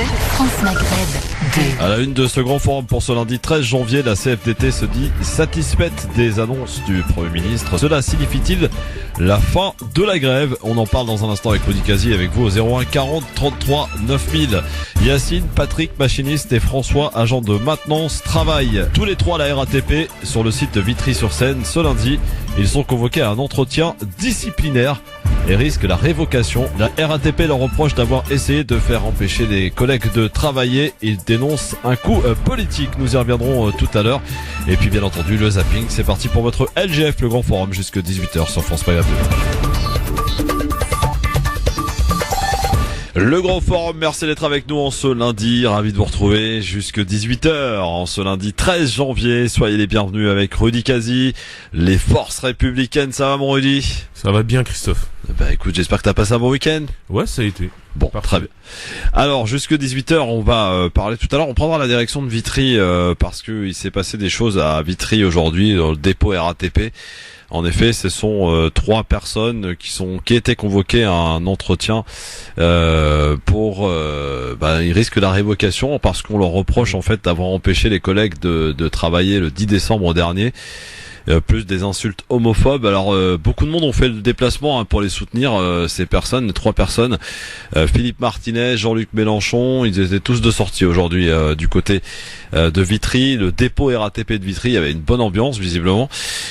France Maghreb 2. À la une de ce grand forum pour ce lundi 13 janvier, la CFDT se dit satisfaite des annonces du Premier ministre. Cela signifie-t-il la fin de la grève? On en parle dans un instant avec Rudy Kazi, avec vous au 01 40 33 9000. Yacine, Patrick, machiniste, et François, agent de maintenance, travaillent tous les trois à la RATP sur le site de Vitry-sur-Seine. Ce lundi, ils sont convoqués à un entretien disciplinaire et risquent la révocation. La RATP leur reproche d'avoir essayé de faire empêcher les collègues de travailler. Ils dénoncent un coup politique. Nous y reviendrons tout à l'heure. Et puis bien entendu le zapping. C'est parti pour votre LGF, le grand forum, jusqu'à 18h sur France Maghreb. Le grand forum, merci d'être avec nous en ce lundi, ravi de vous retrouver jusque 18h en ce lundi 13 janvier. Soyez les bienvenus avec Rudy Kazi, les forces républicaines. Ça va mon Rudy? Ça va bien Christophe. Bah écoute, j'espère que t'as passé un bon week-end. Ouais, ça a été. Bon, parfait. Très bien. Alors jusque 18h, on va parler tout à l'heure. On prendra la direction de Vitry parce que il s'est passé des choses à Vitry aujourd'hui dans le dépôt RATP. En effet, ce sont trois personnes qui étaient convoquées à un entretien ils risquent la révocation parce qu'on leur reproche en fait d'avoir empêché les collègues de travailler le 10 décembre dernier. Plus des insultes homophobes. Alors beaucoup de monde ont fait le déplacement pour les soutenir, ces personnes, les trois personnes. Philippe Martinez, Jean-Luc Mélenchon, ils étaient tous de sortie aujourd'hui du côté de Vitry. Le dépôt RATP de Vitry, il y avait une bonne ambiance visiblement.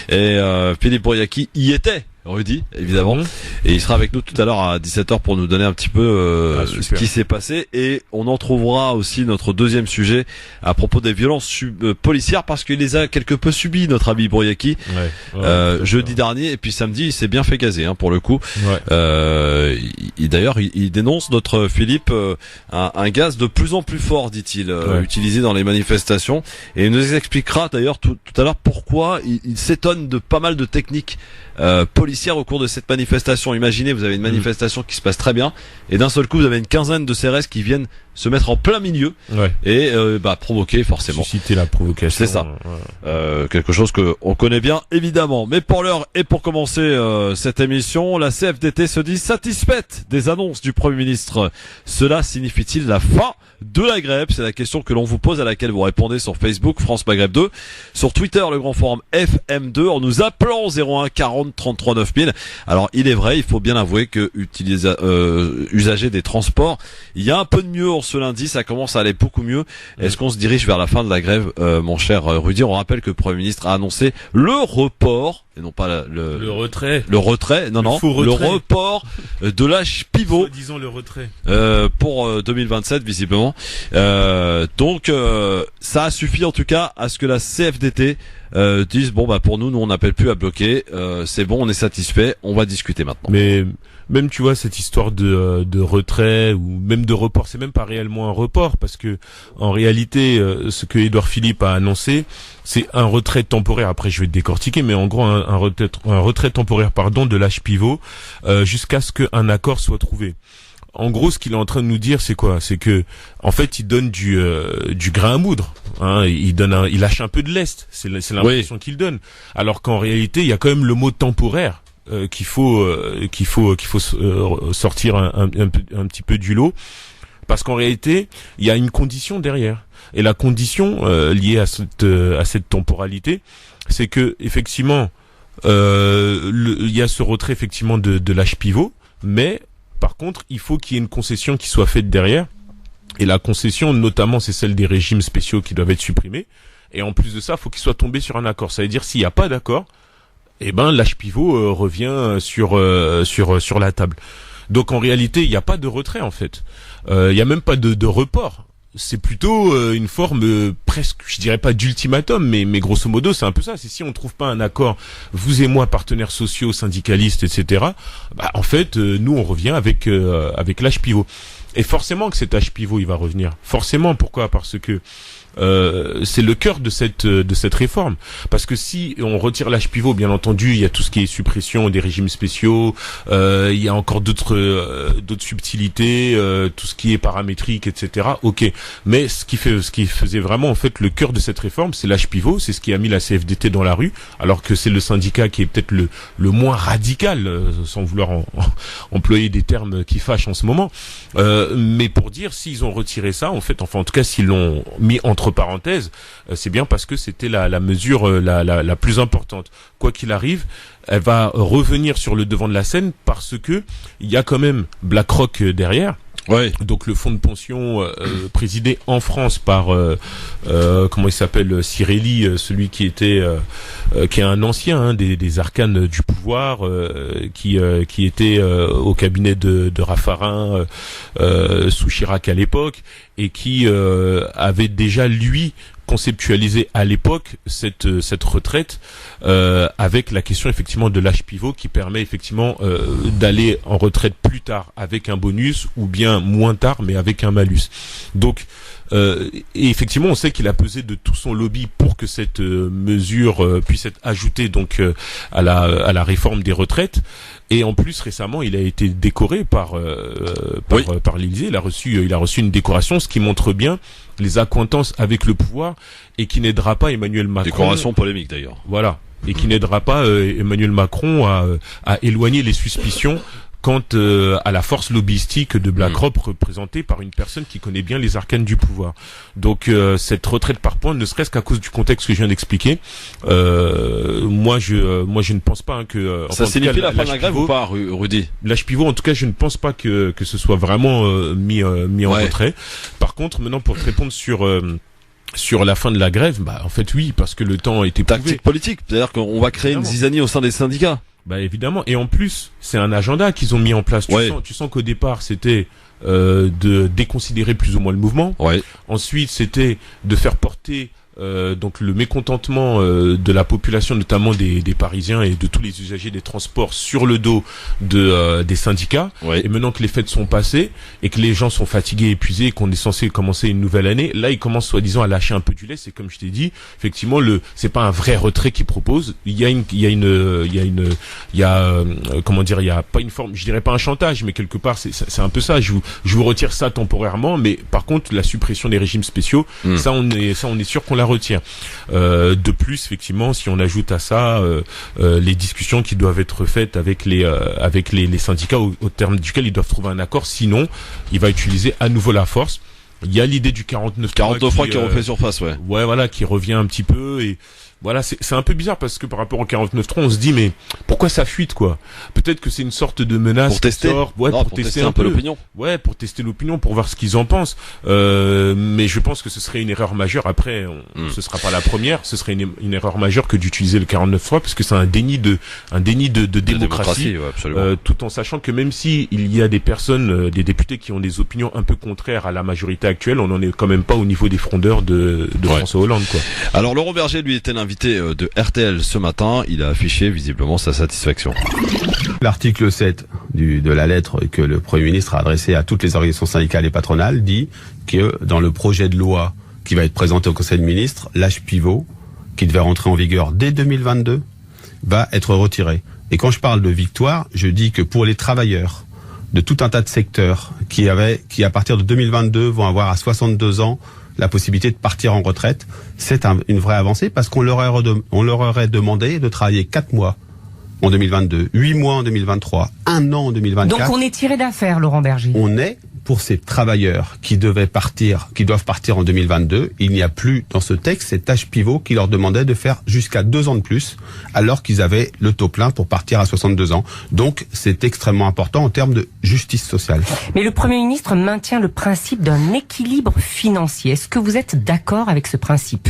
Et Philippe Bouriaki y était. Rudy, évidemment, et il sera avec nous tout à l'heure à 17h pour nous donner un petit peu ce qui s'est passé, et on en trouvera aussi notre deuxième sujet à propos des violences policières, parce qu'il les a quelque peu subies, notre ami Bouriaki, jeudi dernier, et puis samedi il s'est bien fait gazer pour le coup. D'ailleurs il dénonce, notre Philippe, un gaz de plus en plus fort, dit-il, utilisé dans les manifestations, et il nous expliquera d'ailleurs tout à l'heure pourquoi il s'étonne de pas mal de techniques policières au cours de cette manifestation. Imaginez, vous avez une manifestation qui se passe très bien, et d'un seul coup vous avez une quinzaine de CRS qui viennent se mettre en plein milieu et provoquer forcément. Susciter la provocation. C'est ça. Quelque chose que on connaît bien évidemment. Mais pour l'heure et pour commencer cette émission, la CFDT se dit satisfaite des annonces du Premier ministre. Cela signifie-t-il la fin de la grève? C'est la question que l'on vous pose, à laquelle vous répondez sur Facebook France Maghreb 2, sur Twitter le grand forum FM2, en nous appelant 01 40 33 9000. Alors il est vrai, il faut bien avouer que usagers des transports, il y a un peu de mieux en ce lundi, ça commence à aller beaucoup mieux. Est-ce qu'on se dirige vers la fin de la grève, mon cher Rudy? On rappelle que le Premier ministre a annoncé le report, et non pas le retrait. Le retrait, le report de l'âge pivot. Disons le retrait. Pour 2027 visiblement. Donc ça a suffi en tout cas à ce que la CFDT dise pour nous on n'appelle plus à bloquer, c'est bon, on est satisfait, on va discuter maintenant. Mais même tu vois, cette histoire de retrait ou même de report, c'est même pas réellement un report, parce que en réalité ce que Édouard Philippe a annoncé, c'est un retrait temporaire. Après je vais te décortiquer, mais en gros un retrait temporaire de l'âge pivot jusqu'à ce qu'un accord soit trouvé. En gros, ce qu'il est en train de nous dire, c'est quoi? C'est que, en fait, il donne du grain à moudre. Il lâche un peu de lest. C'est l'impression qu'il donne. Alors qu'en réalité, il y a quand même le mot temporaire qu'il faut sortir un petit peu du lot. Parce qu'en réalité, il y a une condition derrière. Et la condition liée à cette temporalité, c'est que effectivement, il y a ce retrait effectivement de l'âge pivot, mais par contre, il faut qu'il y ait une concession qui soit faite derrière. Et la concession, notamment, c'est celle des régimes spéciaux qui doivent être supprimés. Et en plus de ça, il faut qu'il soit tombé sur un accord. Ça veut dire, s'il n'y a pas d'accord, l'âge pivot revient sur la table. Donc en réalité, il n'y a pas de retrait en fait. Il n'y a même pas de report. C'est plutôt une forme presque, je dirais pas d'ultimatum, mais grosso modo c'est un peu ça. C'est si on trouve pas un accord, vous et moi, partenaires sociaux, syndicalistes, etc. En fait, nous on revient avec l'âge pivot. Et forcément que cet âge pivot il va revenir. Forcément, pourquoi? Parce que c'est le cœur de cette réforme. Parce que si on retire l'âge pivot, bien entendu, il y a tout ce qui est suppression des régimes spéciaux, il y a encore d'autres subtilités, tout ce qui est paramétrique, etc. Ok, mais ce qui faisait vraiment en fait le cœur de cette réforme, c'est l'âge pivot, c'est ce qui a mis la CFDT dans la rue, alors que c'est le syndicat qui est peut-être le moins radical, sans vouloir employer des termes qui fâchent en ce moment. Mais pour dire, s'ils ont retiré ça, en fait, enfin en tout cas s'ils l'ont mis entre parenthèses, c'est bien parce que c'était la mesure la plus importante. Quoi qu'il arrive, elle va revenir sur le devant de la scène parce que il y a quand même BlackRock derrière. Ouais. Donc le fonds de pension présidé en France par comment il s'appelle, Cirelli, celui qui était qui est un ancien des arcanes du pouvoir, qui était au cabinet de Raffarin sous Chirac à l'époque, et qui avait déjà lui conceptualisé à l'époque cette retraite avec la question effectivement de l'âge pivot qui permet effectivement d'aller en retraite plus tard avec un bonus ou bien moins tard mais avec un malus. Donc et effectivement on sait qu'il a pesé de tout son lobby pour que cette mesure puisse être ajoutée donc à la réforme des retraites. Et en plus récemment il a été décoré par l'Élysée. Il a reçu une décoration, ce qui montre bien les accointances avec le pouvoir et qui n'aidera pas Emmanuel Macron. Décoration polémique d'ailleurs. Voilà, et qui n'aidera pas Emmanuel Macron à éloigner les suspicions quant à la force lobbyistique de BlackRock représentée par une personne qui connaît bien les arcanes du pouvoir. Donc cette retraite par points, ne serait-ce qu'à cause du contexte que je viens d'expliquer, moi je ne pense pas que ça signifie la fin de la grève ou pas, Rudy? L'âge pivot, en tout cas, je ne pense pas que ce soit vraiment mis en retrait. Par contre, maintenant pour te répondre sur la fin de la grève, bah en fait oui, parce que le temps a été prouvé. Tactique politique, c'est-à-dire qu'on va créer une zizanie au sein des syndicats. Bah évidemment, et en plus c'est un agenda qu'ils ont mis en place. Tu sens qu'au départ c'était de déconsidérer plus ou moins le mouvement. Ouais. Ensuite c'était de faire porter donc le mécontentement de la population, notamment des Parisiens et de tous les usagers des transports sur le dos des syndicats. Ouais. Et maintenant que les fêtes sont passées et que les gens sont fatigués, épuisés, et qu'on est censé commencer une nouvelle année, là ils commencent soi-disant à lâcher un peu du lait. C'est comme je t'ai dit, effectivement c'est pas un vrai retrait qu'ils proposent. Il y a comment dire, il y a pas une forme, je dirais pas un chantage, mais quelque part c'est un peu ça. Je vous retire ça temporairement, mais par contre la suppression des régimes spéciaux, ça on est sûr qu'on la retire. De plus, effectivement, si on ajoute à ça les discussions qui doivent être faites avec les syndicats au terme duquel ils doivent trouver un accord, sinon il va utiliser à nouveau la force. Il y a l'idée du 49.3 qui refait surface, ouais. Ouais, voilà, qui revient un petit peu et voilà, c'est un peu bizarre parce que par rapport au 49.3, on se dit mais pourquoi ça fuite quoi? Peut-être que c'est une sorte de menace pour tester, pour tester un peu l'opinion. Ouais, pour tester l'opinion, pour voir ce qu'ils en pensent. Mais je pense que ce serait une erreur majeure. Après, ce sera pas la première. Ce serait une erreur majeure que d'utiliser le 49.3 parce que c'est un déni de démocratie, ouais, tout en sachant que même si il y a des personnes, des députés qui ont des opinions un peu contraires à la majorité actuelle, on n'en est quand même pas au niveau des frondeurs de François Hollande, quoi. Alors Laurent Berger, lui, était l'invité de RTL ce matin. Il a affiché visiblement sa satisfaction. L'article 7 de la lettre que le Premier ministre a adressée à toutes les organisations syndicales et patronales dit que dans le projet de loi qui va être présenté au Conseil des ministres, l'âge pivot, qui devait rentrer en vigueur dès 2022, va être retiré. Et quand je parle de victoire, je dis que pour les travailleurs de tout un tas de secteurs qui à partir de 2022 vont avoir à 62 ans la possibilité de partir en retraite, c'est une vraie avancée parce qu'on leur aurait demandé de travailler 4 mois en 2022, 8 mois en 2023, 1 an en 2024. Donc on est tiré d'affaire, Laurent Berger. On est, pour ces travailleurs qui doivent partir en 2022, il n'y a plus dans ce texte cet âge pivot qui leur demandait de faire jusqu'à 2 ans de plus, alors qu'ils avaient le taux plein pour partir à 62 ans. Donc c'est extrêmement important en termes de justice sociale. Mais le Premier ministre maintient le principe d'un équilibre financier. Est-ce que vous êtes d'accord avec ce principe?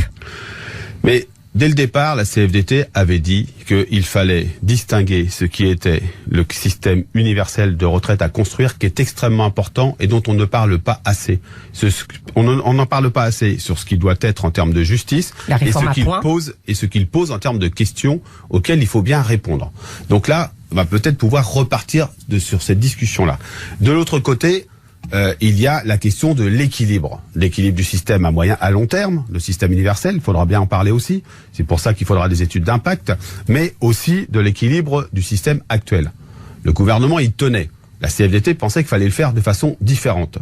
Mais dès le départ, la CFDT avait dit qu'il fallait distinguer ce qui était le système universel de retraite à construire, qui est extrêmement important et dont on ne parle pas assez. On n'en parle pas assez sur ce qui doit être en termes de justice et ce qu'il pose en termes de questions auxquelles il faut bien répondre. Donc là, on va peut-être pouvoir repartir sur cette discussion-là. De l'autre côté, il y a la question de l'équilibre du système à long terme, le système universel, il faudra bien en parler aussi, c'est pour ça qu'il faudra des études d'impact, mais aussi de l'équilibre du système actuel. Le gouvernement y tenait, la CFDT pensait qu'il fallait le faire de façon différente.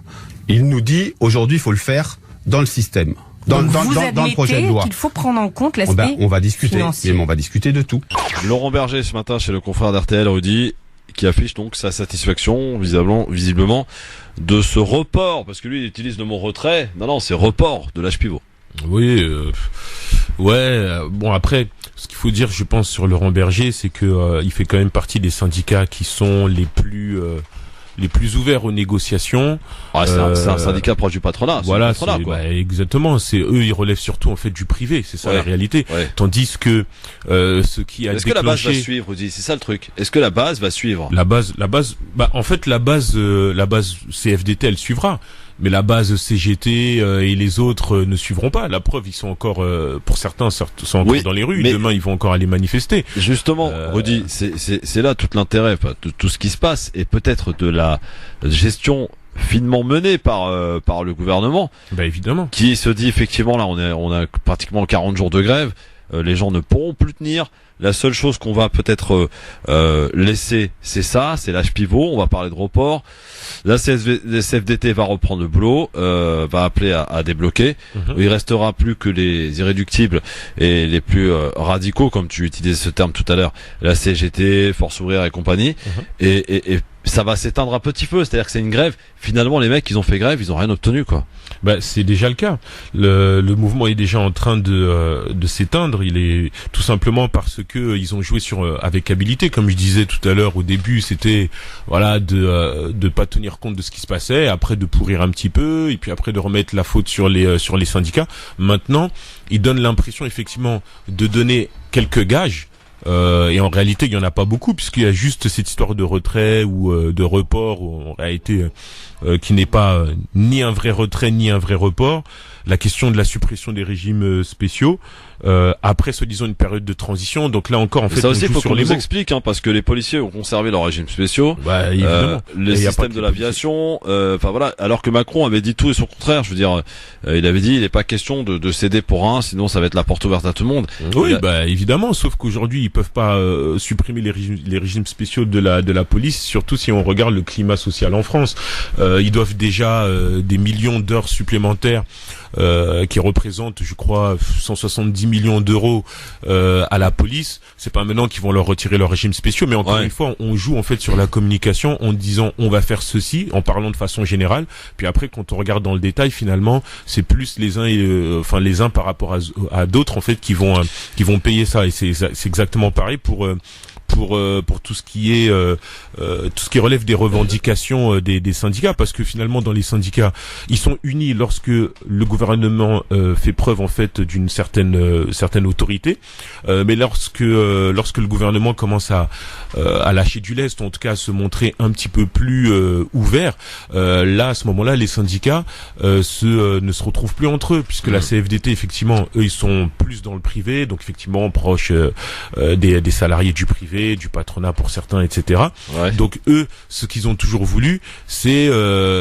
Il nous dit, aujourd'hui, il faut le faire dans le système, dans le projet de loi. Qu'il faut prendre en compte l'aspect on va discuter, financier. mais on va discuter de tout. Laurent Berger, ce matin, chez le confrère d'RTL, Rudy, qui affiche donc sa satisfaction, visiblement, de ce report, parce que lui, il utilise le mot retrait. Non, c'est report de l'âge pivot. Oui, bon après, ce qu'il faut dire, je pense, sur Laurent Berger, c'est que il fait quand même partie des syndicats qui sont les plus ouverts aux négociations. Ah, c'est un syndicat proche du patronat. Voilà, patronat, quoi. Exactement. C'est eux, ils relèvent surtout en fait du privé. C'est ça la réalité. Ouais. Tandis que ce qui a Est-ce que la base va suivre, Rudy ? C'est ça le truc. Est-ce que la base va suivre ? La base. En fait, la base CFDT, elle suivra. Mais la base CGT et les autres ne suivront pas. La preuve, ils sont encore, pour certains, sont encore dans les rues. Demain, ils vont encore aller manifester. Justement, Rudy, c'est là tout l'intérêt de tout ce qui se passe, et peut-être de la gestion finement menée par le gouvernement. Bah évidemment. Qui se dit effectivement là, on a pratiquement 40 jours de grève. Les gens ne pourront plus tenir. La seule chose qu'on va peut-être laisser, c'est l'âge pivot. On va parler de report. La CFDT va reprendre le boulot, va appeler à débloquer. Il restera plus que les irréductibles et les plus radicaux, comme tu utilisais ce terme tout à l'heure, la CGT, Force ouvrière et compagnie. Et ça va s'éteindre à petit feu, c'est-à-dire que c'est une grève. Finalement, les mecs, ils ont fait grève, ils ont rien obtenu, quoi. Bah, c'est déjà le cas. Le mouvement est déjà en train de s'éteindre. Il est tout simplement parce que ils ont joué avec habileté, comme je disais tout à l'heure au début. C'était de pas tenir compte de ce qui se passait, après de pourrir un petit peu, et puis après de remettre la faute sur les syndicats. Maintenant, ils donnent l'impression effectivement de donner quelques gages. Et en réalité, il y en a pas beaucoup, puisqu'il y a juste cette histoire de retrait ou de report, en réalité, qui n'est pas ni un vrai retrait ni un vrai report. La question de la suppression des régimes spéciaux, après, soi-disant, une période de transition. Donc là encore, en fait, ça aussi, il faut qu'on nous explique, parce que les policiers ont conservé leurs régimes spéciaux, les systèmes de l'aviation, voilà. Alors que Macron avait dit tout et son contraire. Je veux dire, il avait dit, il n'est pas question de céder pour un, sinon ça va être la porte ouverte à tout le monde. Oui, évidemment. Sauf qu'aujourd'hui, ils peuvent pas supprimer les régimes spéciaux de la police, surtout si on regarde le climat social en France. Ils doivent déjà des millions d'heures supplémentaires. Qui représente, je crois, 170 millions d'euros à la police. C'est pas maintenant qu'ils vont leur retirer leurs régimes spéciaux, mais encore une fois, on joue en fait sur la communication en disant on va faire ceci, en parlant de façon générale. Puis après, quand on regarde dans le détail, finalement, c'est plus les uns par rapport à d'autres en fait qui vont payer ça. Et c'est exactement pareil pour tout ce qui relève des revendications des syndicats, parce que finalement dans les syndicats ils sont unis lorsque le gouvernement fait preuve en fait d'une certaine autorité, mais lorsque le gouvernement commence à lâcher du lest, en tout cas à se montrer un petit peu plus ouvert, là à ce moment-là les syndicats ne se retrouvent plus entre eux, puisque la CFDT effectivement eux ils sont plus dans le privé, donc effectivement proches des salariés du privé, du patronat pour certains, etc. Donc eux, ce qu'ils ont toujours voulu, c'est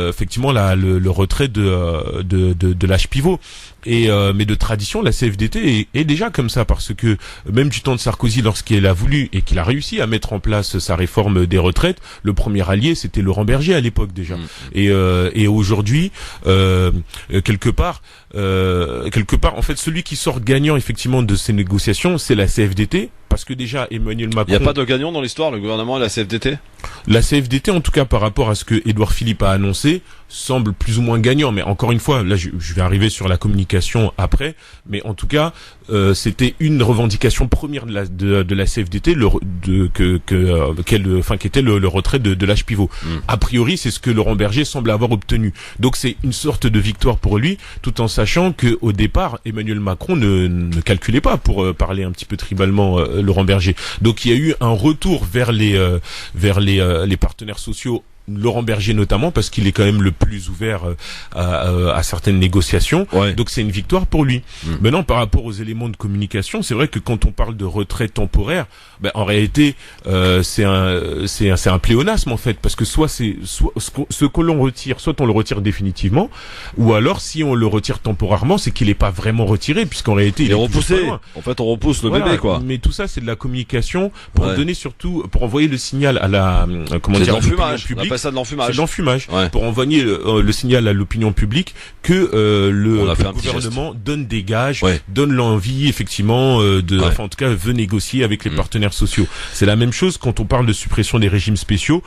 effectivement le retrait de l'âge pivot. Mais de tradition, la CFDT est déjà comme ça, parce que même du temps de Sarkozy, lorsqu'il a voulu et qu'il a réussi à mettre en place sa réforme des retraites, le premier allié c'était Laurent Berger à l'époque déjà. Et aujourd'hui, quelque part, en fait, celui qui sort gagnant effectivement de ces négociations, c'est la CFDT. Parce que déjà, Emmanuel Macron... Il n'y a pas de gagnant dans l'histoire, le gouvernement et la CFDT ? La CFDT, en tout cas, par rapport à ce que Édouard Philippe a annoncé, semble plus ou moins gagnant. Mais encore une fois, là, je vais arriver sur la communication après. Mais en tout cas, c'était une revendication première de la CFDT, qui était le retrait de l'âge pivot. A priori, c'est ce que Laurent Berger semble avoir obtenu. Donc, c'est une sorte de victoire pour lui, tout en sachant que au départ, Emmanuel Macron ne calculait pas, pour parler un petit peu tribalement, Laurent Berger. Donc, il y a eu un retour vers les partenaires sociaux Laurent Berger notamment, parce qu'il est quand même le plus ouvert à certaines négociations. Ouais. Donc c'est une victoire pour lui. Maintenant, par rapport aux éléments de communication, c'est vrai que quand on parle de retrait temporaire, en réalité, c'est un pléonasme en fait, parce que soit ce que l'on retire, soit on le retire définitivement, ou alors si on le retire temporairement, c'est qu'il n'est pas vraiment retiré, puisqu'en réalité il est repoussé. toujours pas loin. En fait, on repousse le bébé, quoi. Mais tout ça, c'est de la communication pour donner surtout, pour envoyer le signal à la, l'opinion publique. On appelle ça de l'enfumage. C'est de l'enfumage. Ouais. Pour envoyer le signal à l'opinion publique que le gouvernement donne des gages, donne l'envie, effectivement, enfin, en tout cas, veut négocier avec les partenaires sociaux. C'est la même chose quand on parle de suppression des régimes spéciaux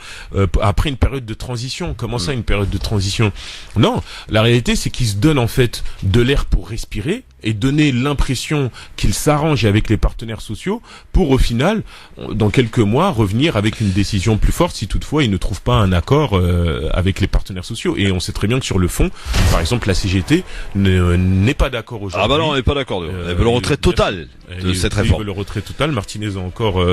après une période de transition. Comment ça, une période de transition? Non, la réalité, c'est qu'ils se donnent en fait de l'air pour respirer et donner l'impression qu'ils s'arrangent avec les partenaires sociaux pour au final, dans quelques mois, revenir avec une décision plus forte si toutefois ils ne trouvent pas un accord avec les partenaires sociaux. Et on sait très bien que sur le fond, par exemple, la CGT n'est pas d'accord aujourd'hui. Ah bah non, on n'est pas d'accord. Elle veut le retrait total de cette réforme. Elle veut le retrait total. Martinez a encore,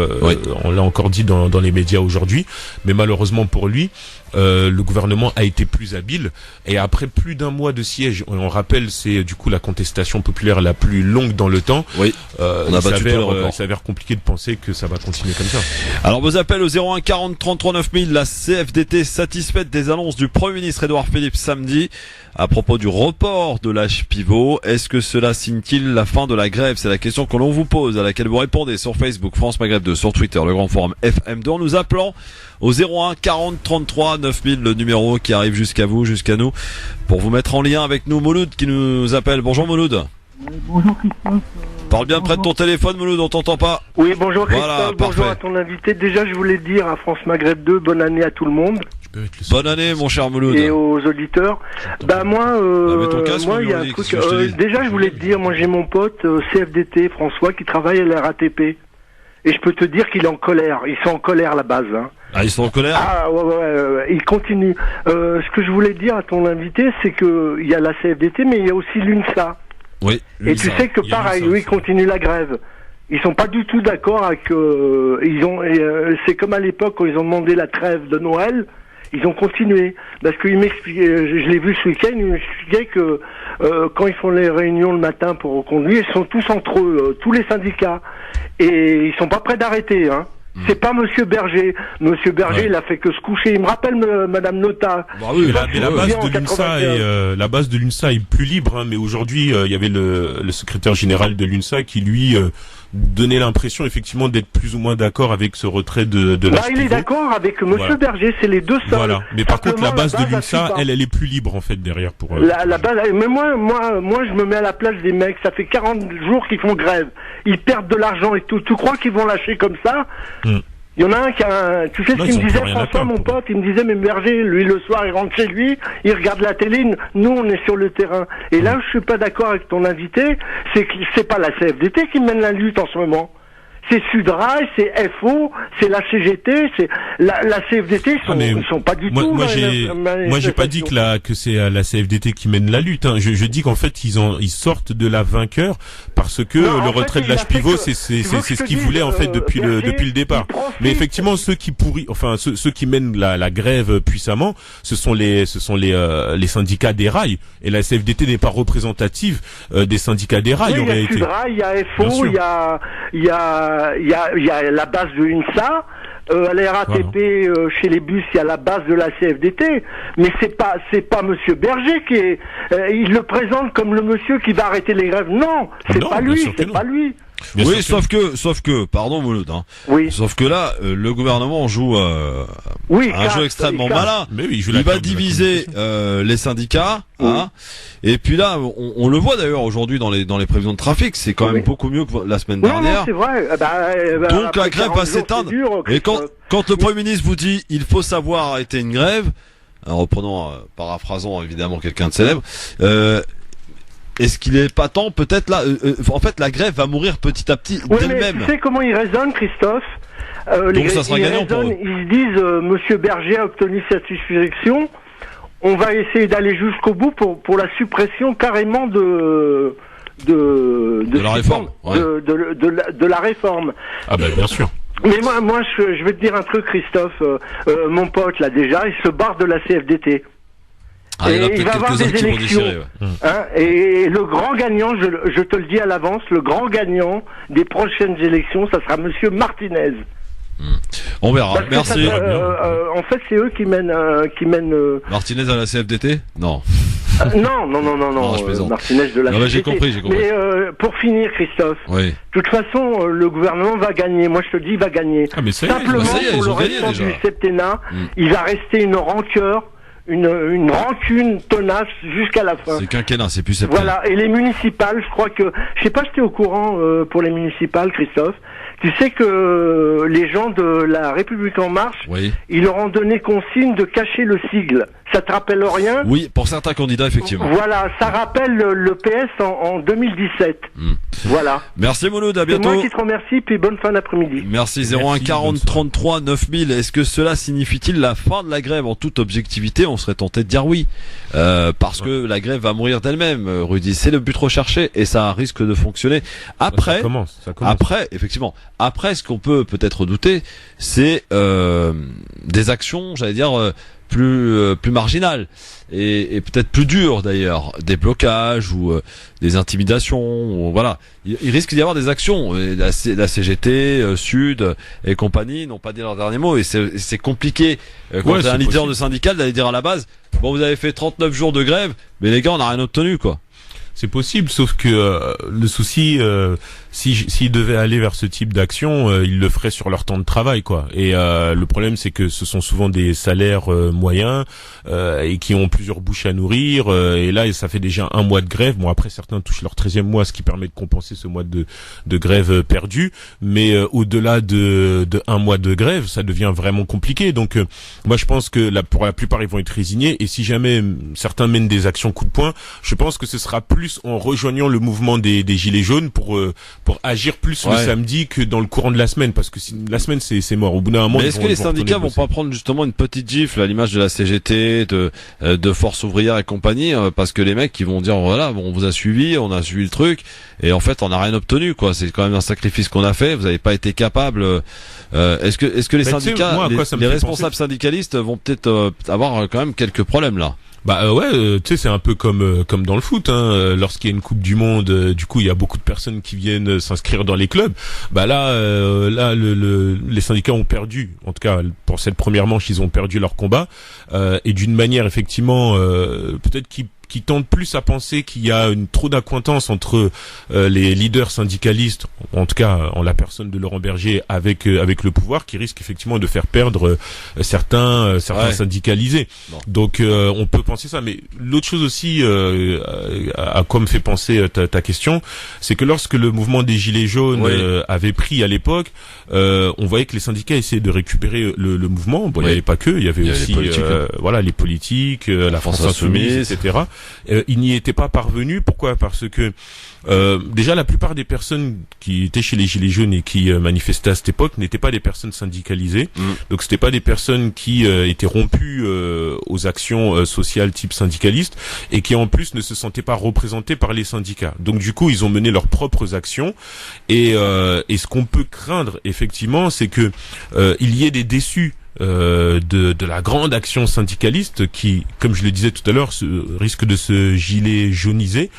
on l'a encore dit dans les médias aujourd'hui, mais malheureusement pour lui, le gouvernement a été plus habile et après plus d'un mois de siège, on rappelle, c'est du coup la contestation populaire la plus longue dans le temps. Oui. On a battu tous les records. Il s'avère compliqué de penser que ça va continuer comme ça. Alors vos appels au 01 40 33 9000, la CFDT satisfaite des annonces du Premier ministre Édouard Philippe samedi à propos du report de l'âge pivot. Est-ce que cela signe-t-il la fin de la grève? C'est la question que l'on vous pose, à laquelle vous répondez sur Facebook, France Maghreb 2, sur Twitter, le grand forum FM2, en nous appelant au 01 40 33 9000, le numéro qui arrive jusqu'à vous, jusqu'à nous, pour vous mettre en lien avec nous. Mouloud qui nous appelle. Bonjour Mouloud. Bonjour Christophe. Parle bien près de ton téléphone, Mouloud, on t'entend pas. Oui, bonjour Christophe, voilà, bonjour à ton invité. Déjà, je voulais dire à France Maghreb 2, bonne année à tout le monde. Bonne année, mon cher Mouloud. Et aux auditeurs. Moi, il y a un truc. Déjà, je voulais te dire, moi j'ai mon pote CFDT, François, qui travaille à la RATP. Et je peux te dire qu'il est en colère. Ils sont en colère à la base. Hein. Ah, ils sont en colère? Ah, ouais. Ils continuent. Ce que je voulais dire à ton invité, c'est que il y a la CFDT, mais il y a aussi l'UNSA. Oui. Et tu sais que pareil, eux, ils continuent la grève. Ils sont pas du tout d'accord avec. C'est comme à l'époque quand ils ont demandé la trêve de Noël. Ils ont continué parce qu'ils m'expliquaient. Je l'ai vu ce week-end. Ils m'expliquaient que quand ils font les réunions le matin pour reconduire, ils sont tous entre eux, tous les syndicats, et ils sont pas prêts d'arrêter. Hein. C'est pas Monsieur Berger. Monsieur Berger, il a fait que se coucher. Il me rappelle Madame Nota. Bah oui, la base de l'UNSA la base de l'UNSA est plus libre. Hein, mais aujourd'hui, il y avait le secrétaire général de l'UNSA qui lui donnait l'impression effectivement d'être plus ou moins d'accord avec ce retrait de l'âge il est d'accord avec Monsieur Berger. C'est les deux seuls. Voilà. Mais par contre, la base de l'UNSA, elle est plus libre en fait derrière pour. La base. Mais moi, je me mets à la place des mecs. Ça fait 40 jours qu'ils font grève. Ils perdent de l'argent et tout. Tu crois qu'ils vont lâcher comme ça? Il y en a un qui a tu sais ce qu'il me disait, François, mon pote, il me disait, mais Berger, lui, le soir, il rentre chez lui, il regarde la télé, nous, on est sur le terrain. Et là, je suis pas d'accord avec ton invité, c'est que c'est pas la CFDT qui mène la lutte en ce moment. C'est Sudrail, c'est FO, c'est la CGT, c'est la CFDT, ils sont pas du tout. Moi, j'ai pas dit que c'est la CFDT qui mène la lutte. Hein. Je dis qu'en fait, ils sortent de la vainqueur parce que le retrait de l'âge pivot, c'est ce qu'ils voulaient en fait depuis le départ. Mais effectivement, ceux qui mènent la grève puissamment, ce sont les syndicats des rails. Et la CFDT n'est pas représentative des syndicats des rails. Oui, il y a Sudrail, il y a FO, il y a la base de l'UNSA, à la RATP, chez les bus, il y a la base de la CFDT, mais c'est pas Monsieur Berger qui est, il le présente comme le monsieur qui va arrêter les grèves. Non, c'est pas lui. Oui, sauf que, pardon Mouloud, hein. Oui. Sauf que là, le gouvernement joue un jeu extrêmement malin. Mais oui, il va diviser les syndicats, hein. Et puis là, on le voit d'ailleurs aujourd'hui dans les prévisions de trafic, c'est quand même beaucoup mieux que la semaine dernière. Non, c'est vrai. Donc la grève va s'éteindre. Et quand le Premier ministre vous dit il faut savoir arrêter une grève, en reprenant, paraphrasant évidemment quelqu'un de célèbre, est-ce qu'il est pas temps, peut-être là, en fait, la grève va mourir petit à petit d'elle-même. Tu sais comment ils raisonnent, Christophe? Donc ça sera gagnant pour eux. Ils se disent, Monsieur Berger a obtenu satisfaction, on va essayer d'aller jusqu'au bout pour la suppression carrément de la réforme. De la réforme. Ah ben bien sûr. Mais moi, je vais te dire un truc, Christophe. Mon pote, là, déjà, il se barre de la CFDT. Ah, il y en a il va peut-être avoir quelques-uns des qui vont élections. déchirer, ouais. Hein, et le grand gagnant, je te le dis à l'avance, le grand gagnant des prochaines élections, ça sera Monsieur Martinez. On verra. Merci. En fait, c'est eux qui mènent. Martinez à la CFDT? Non. Non, je plaisante. Martinez de la CFDT. J'ai compris. Mais pour finir, Christophe, oui. de toute façon, le gouvernement va gagner. Moi, je te dis, il va gagner. Ah, mais Simplement, pour le restant du septennat, il va rester une rancœur, une rancune tenace jusqu'à la fin. C'est quinquennat, c'est plus septennat. Voilà. Et les municipales, je crois que, je sais pas si t'es au courant pour les municipales, Christophe. Tu sais que les gens de la République En Marche, oui. Ils leur ont donné consigne de cacher le sigle. Ça te rappelle rien? Oui, pour certains candidats, effectivement. Voilà, ça rappelle le PS en 2017. Voilà. Merci Mouloud, à bientôt. C'est moi qui te remercie, puis bonne fin d'après-midi. Merci, 01 40 33 9000. Est-ce que cela signifie-t-il la fin de la grève? En toute objectivité, on serait tenté de dire oui. Parce que la grève va mourir d'elle-même, Rudy. C'est le but recherché et ça risque de fonctionner. Après, ça commence. Après, effectivement. Après, ce qu'on peut peut-être douter, c'est des actions, j'allais dire, plus marginales et peut-être plus dures d'ailleurs, des blocages ou des intimidations. Ou, voilà, il risque d'y avoir des actions. Et la CGT, Sud et compagnie n'ont pas dit leur dernier mot et c'est compliqué quand t'es un leader de syndical d'aller dire à la base, bon, vous avez fait 39 jours de grève, mais les gars, on n'a rien obtenu, quoi. C'est possible, sauf que le souci, s'ils devaient aller vers ce type d'action, ils le feraient sur leur temps de travail, quoi. Et le problème, c'est que ce sont souvent des salaires moyens et qui ont plusieurs bouches à nourrir. Et là, ça fait déjà un mois de grève. Bon, après, certains touchent leur 13e mois, ce qui permet de compenser ce mois de grève perdu. Mais au-delà de un mois de grève, ça devient vraiment compliqué. Donc, moi, je pense que pour la plupart, ils vont être résignés. Et si jamais certains mènent des actions coup de poing, je pense que ce sera plus en rejoignant le mouvement des gilets jaunes pour agir plus le samedi que dans le courant de la semaine, parce que la semaine c'est mort. Au bout d'un moment, mais est-ce que les syndicats vont pas prendre justement une petite gifle à l'image de la CGT, de Force Ouvrière et compagnie, parce que les mecs qui vont dire voilà, bon, on vous a suivi, on a suivi le truc et en fait on n'a rien obtenu, quoi. C'est quand même un sacrifice qu'on a fait. Vous n'avez pas été capable. Est-ce que les syndicats, les responsables syndicalistes vont peut-être avoir quand même quelques problèmes là? Bah tu sais, c'est un peu comme dans le foot, hein. Lorsqu'il y a une Coupe du Monde, du coup il y a beaucoup de personnes qui viennent s'inscrire dans les clubs. Bah là les syndicats ont perdu, en tout cas pour cette première manche ils ont perdu leur combat, et d'une manière effectivement peut-être qui tendent plus à penser qu'il y a trop d'accointance entre les leaders syndicalistes, en tout cas en la personne de Laurent Berger avec le pouvoir, qui risque effectivement de faire perdre certains syndicalisés. Bon. Donc on peut penser ça, mais l'autre chose aussi à quoi me fait penser ta question, c'est que lorsque le mouvement des Gilets jaunes avait pris à l'époque, on voyait que les syndicats essayaient de récupérer le mouvement. Bon, il n'y avait pas que, il y avait aussi les politiques, la France Insoumise, etc. Il n'y était pas parvenu. Pourquoi? Parce que déjà la plupart des personnes qui étaient chez les Gilets jaunes et qui manifestaient à cette époque n'étaient pas des personnes syndicalisées. Donc c'était pas des personnes qui étaient rompues aux actions sociales type syndicaliste et qui en plus ne se sentaient pas représentées par les syndicats. Donc du coup ils ont mené leurs propres actions et ce qu'on peut craindre effectivement, c'est que il y ait des déçus de la grande action syndicaliste qui, comme je le disais tout à l'heure, risque de se gilet jauniser,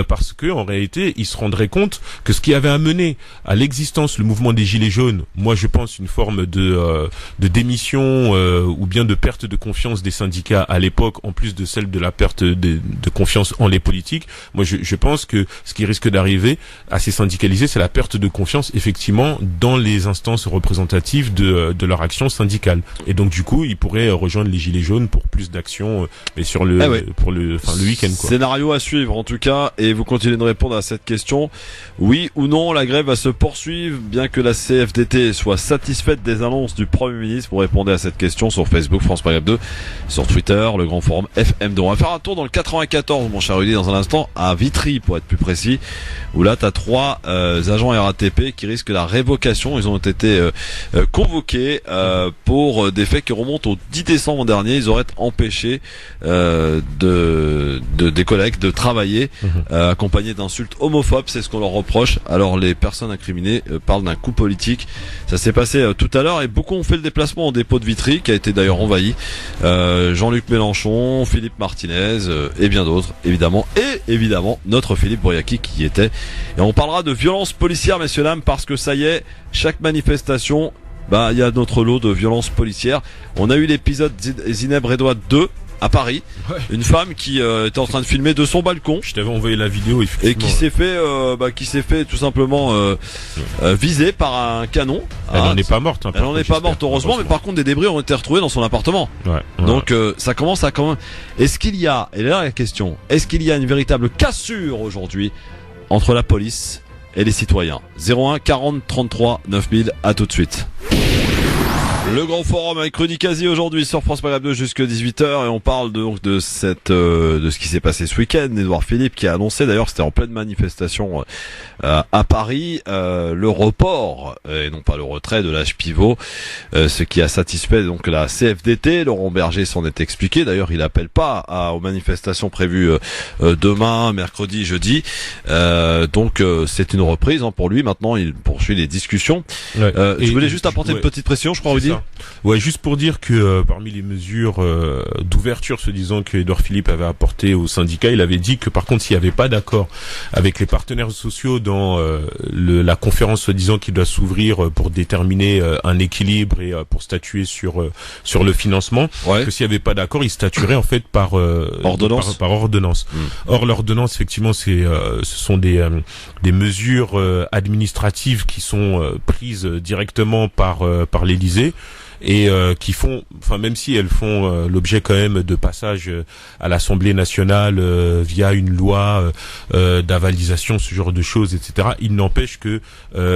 parce que en réalité ils se rendraient compte que ce qui avait amené à l'existence le mouvement des gilets jaunes, moi je pense une forme de démission ou bien de perte de confiance des syndicats à l'époque, en plus de celle de la perte de confiance en les politiques. Moi je pense que ce qui risque d'arriver à ces syndicalisés, c'est la perte de confiance effectivement dans les instances représentatives de leur action syndicale. Et donc du coup, ils pourraient rejoindre les gilets jaunes pour plus d'actions, mais sur le week-end, quoi. Scénario à suivre en tout cas, et vous continuez de répondre à cette question. Oui ou non, la grève va se poursuivre, bien que la CFDT soit satisfaite des annonces du Premier ministre. Vous répondez à cette question sur Facebook France Maghreb 2, sur Twitter, le grand forum FM2. On va faire un tour dans le 94, mon cher Rudy, dans un instant, à Vitry pour être plus précis, où là t'as 3 agents RATP qui risquent la révocation. Ils ont été convoqués pour pour des faits qui remontent au 10 décembre dernier. Ils auraient empêché des collègues de travailler accompagnés d'insultes homophobes. C'est ce qu'on leur reproche. Alors les personnes incriminées parlent d'un coup politique. Ça s'est passé tout à l'heure et beaucoup ont fait le déplacement au dépôt de Vitry qui a été d'ailleurs envahi. Jean-Luc Mélenchon, Philippe Martinez et bien d'autres évidemment. Et évidemment notre Philippe Bouriaki qui y était. Et on parlera de violences policières, messieurs dames, parce que ça y est, chaque manifestation, il y a notre lot de violences policières. On a eu l'épisode Zineb Redouane 2 à Paris, une femme qui était en train de filmer de son balcon. Je t'avais envoyé la vidéo effectivement. Et qui s'est fait tout simplement viser par un canon. Elle n'en est pas morte. Elle n'en est pas morte heureusement, mais par contre des débris ont été retrouvés dans son appartement. Donc ça commence à quand même. Est-ce qu'il y a, et là la question, est-ce qu'il y a une véritable cassure aujourd'hui entre la police et les citoyens? 01 40 33 9000, à tout de suite. Le grand forum avec Rudy Kazi aujourd'hui sur France Maghreb 2 jusque 18h et on parle donc de ce qui s'est passé ce week-end. Édouard Philippe qui a annoncé, d'ailleurs c'était en pleine manifestation à Paris, le report et non pas le retrait de l'âge pivot, ce qui a satisfait donc la CFDT. Laurent Berger s'en est expliqué, d'ailleurs il appelle pas aux manifestations prévues demain, mercredi, jeudi, donc c'est une reprise pour lui. Maintenant il poursuit les discussions. Je voulais juste apporter une petite précision, je crois, Rudy. Ouais, juste pour dire que parmi les mesures d'ouverture, se disant que Édouard Philippe avait apporté au syndicat, il avait dit que par contre s'il n'y avait pas d'accord avec les partenaires sociaux dans la conférence soi-disant qui doit s'ouvrir pour déterminer un équilibre et pour statuer sur le financement, que s'il n'y avait pas d'accord, il statuerait en fait par ordonnance. Par ordonnance. Or l'ordonnance effectivement ce sont des mesures administratives qui sont prises directement par l'Élysée. Et qui font, même si elles font l'objet quand même de passage à l'Assemblée nationale via une loi d'avalisation, ce genre de choses, etc. Il n'empêche que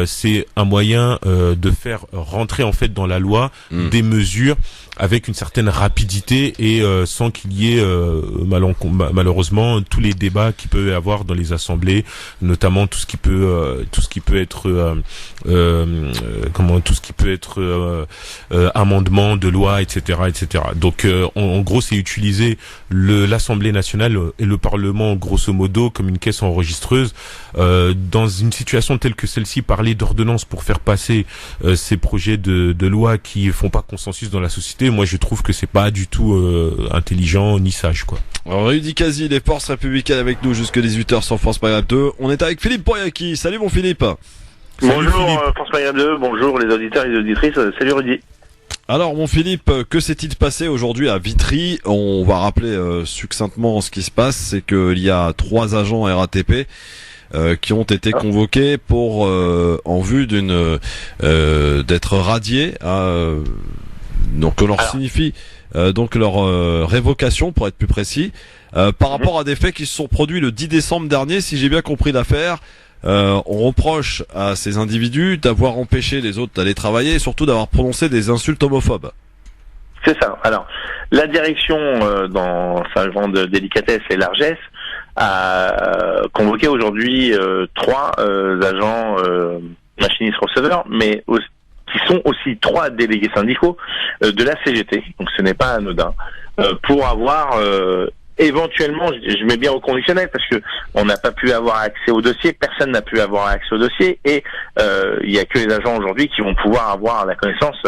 c'est un moyen de faire rentrer en fait dans la loi des mesures avec une certaine rapidité et sans qu'il y ait malheureusement tous les débats qu'il peut y avoir dans les assemblées, notamment tout ce qui peut être amendement de loi, etc., etc. Donc en gros c'est utiliser l'Assemblée nationale et le Parlement grosso modo comme une caisse enregistreuse dans une situation telle que celle-ci. Parler d'ordonnance pour faire passer ces projets de loi qui font pas consensus dans la société, moi je trouve que c'est pas du tout intelligent ni sage, quoi. Alors Rudy Kazi, les forces républicaines avec nous jusque 18h sur France Maghreb 2. On est avec Philippe Bouriaki. Salut mon Philippe. Bonjour France Maghreb 2, bonjour les auditeurs et les auditrices, salut Rudy. Alors mon Philippe, que s'est-il passé aujourd'hui à Vitry? On va rappeler succinctement ce qui se passe, c'est qu'il y a 3 agents RATP qui ont été convoqués pour en vue d'être radiés. Donc on leur signifie donc leur révocation pour être plus précis par rapport à des faits qui se sont produits le 10 décembre dernier, si j'ai bien compris l'affaire. On reproche à ces individus d'avoir empêché les autres d'aller travailler et surtout d'avoir prononcé des insultes homophobes. C'est ça. Alors, la direction, dans sa grande délicatesse et largesse, a convoqué aujourd'hui 3 agents machinistes receveurs, mais qui sont aussi 3 délégués syndicaux de la CGT. Donc ce n'est pas anodin, pour avoir éventuellement, je mets bien au conditionnel parce que on n'a pas pu avoir accès au dossier, personne n'a pu avoir accès au dossier et il y a que les agents aujourd'hui qui vont pouvoir avoir la connaissance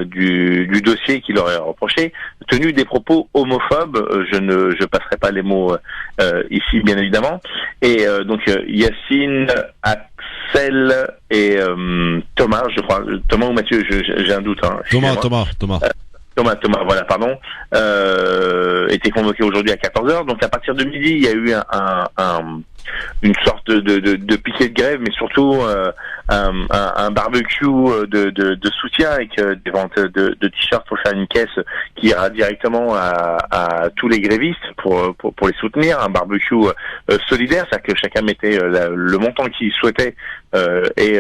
du dossier qui leur est reproché, tenu des propos homophobes. Je passerai pas les mots ici bien évidemment. Et donc Yacine, Axel et Thomas, je crois, Thomas ou Mathieu, j'ai un doute. Thomas, voilà, pardon, était convoqué aujourd'hui à 14h. Donc à partir de midi, il y a eu une sorte de piquet de grève, mais surtout un barbecue de soutien avec des ventes de t-shirts pour faire une caisse qui ira directement à tous les grévistes pour les soutenir. Un barbecue solidaire, c'est-à-dire que chacun mettait le montant qu'il souhaitait et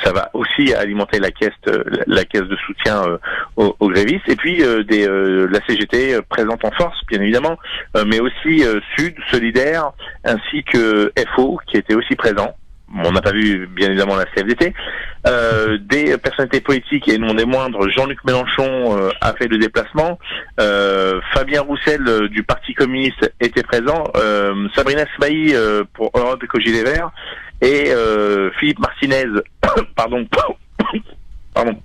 ça va aussi alimenter la caisse de soutien aux grévistes. Et puis la CGT présente en force, bien évidemment, mais aussi Sud, Solidaire, ainsi que FO qui était aussi présent. On n'a pas vu bien évidemment la CFDT. des personnalités politiques et non des moindres. Jean-Luc Mélenchon a fait le déplacement. Fabien Roussel du Parti communiste était présent. Sabrina Sbaï pour Europe Écologie Les Verts et Philippe Martinez. Pardon.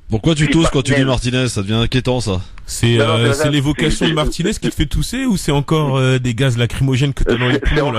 Pourquoi tu tousses quand tu dis Martinez? Ça devient inquiétant, ça. C'est l'évocation de Martinez qui te fait tousser ou c'est encore des gaz lacrymogènes que tu as dans les poumons?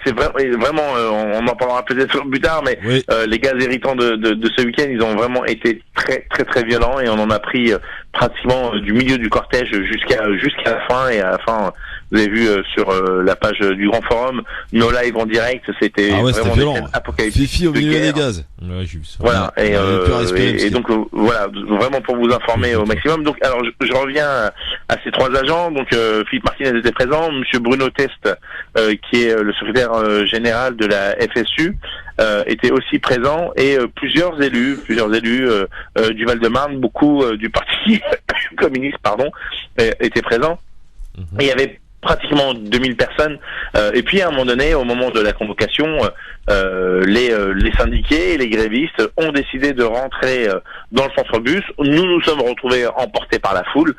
C'est vraiment, on en parlera peut-être plus tard, mais oui. Les gaz irritants de ce week-end, ils ont vraiment été très très très violents et on en a pris pratiquement du milieu du cortège jusqu'à la fin. Et à la fin, vous avez vu sur la page du Grand Forum, nos lives en direct, c'était vraiment violent. Apocalyptique. Fifi au milieu des gaz. Ouais, j'ai vu ça. Voilà. Et donc voilà, vraiment pour vous informer au maximum. Donc alors je reviens à ces trois agents. Donc Philippe Martinez était présent, Monsieur Bruno Test, qui est le secrétaire général de la FSU, était aussi présent, et plusieurs élus du Val-de-Marne, beaucoup du Parti communiste, étaient présents. Et il y avait pratiquement 2000 personnes. Et puis à un moment donné, au moment de la convocation, les syndiqués et les grévistes ont décidé de rentrer dans le centre-bus. Nous nous sommes retrouvés emportés par la foule,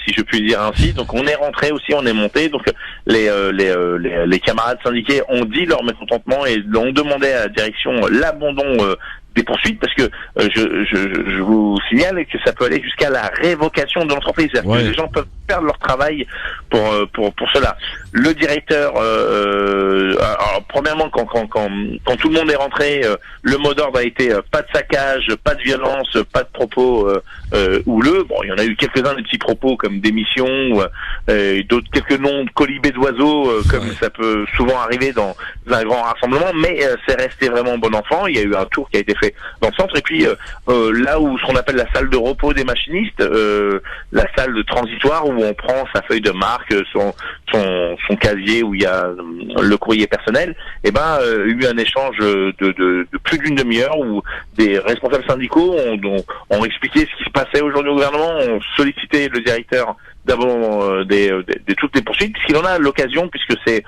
si je puis dire ainsi. Donc on est rentré aussi, on est monté. Donc les camarades syndiqués ont dit leur mécontentement et ont demandé à la direction l'abandon des poursuites, parce que je vous signale que ça peut aller jusqu'à la révocation de l'entreprise. C'est-à-dire que les gens peuvent perdre leur travail pour cela. Le directeur, alors premièrement, quand tout le monde est rentré, le mot d'ordre a été pas de saccage, pas de violence, pas de propos houleux. Bon, il y en a eu quelques-uns des petits propos comme démission, d'autres quelques noms de colibés d'oiseaux, comme ça peut souvent arriver dans un grand rassemblement, mais c'est resté vraiment bon enfant. Il y a eu un tour qui a été fait dans le centre, et puis là où ce qu'on appelle la salle de repos des machinistes, la salle de transitoire où on prend sa feuille de marque, son casier où il y a le courrier personnel, il y a eu un échange de plus d'une demi-heure où des responsables syndicaux ont expliqué ce qui se passait aujourd'hui au gouvernement, ont sollicité le directeur d'abord de toutes les poursuites, puisqu'il en a l'occasion, puisque c'est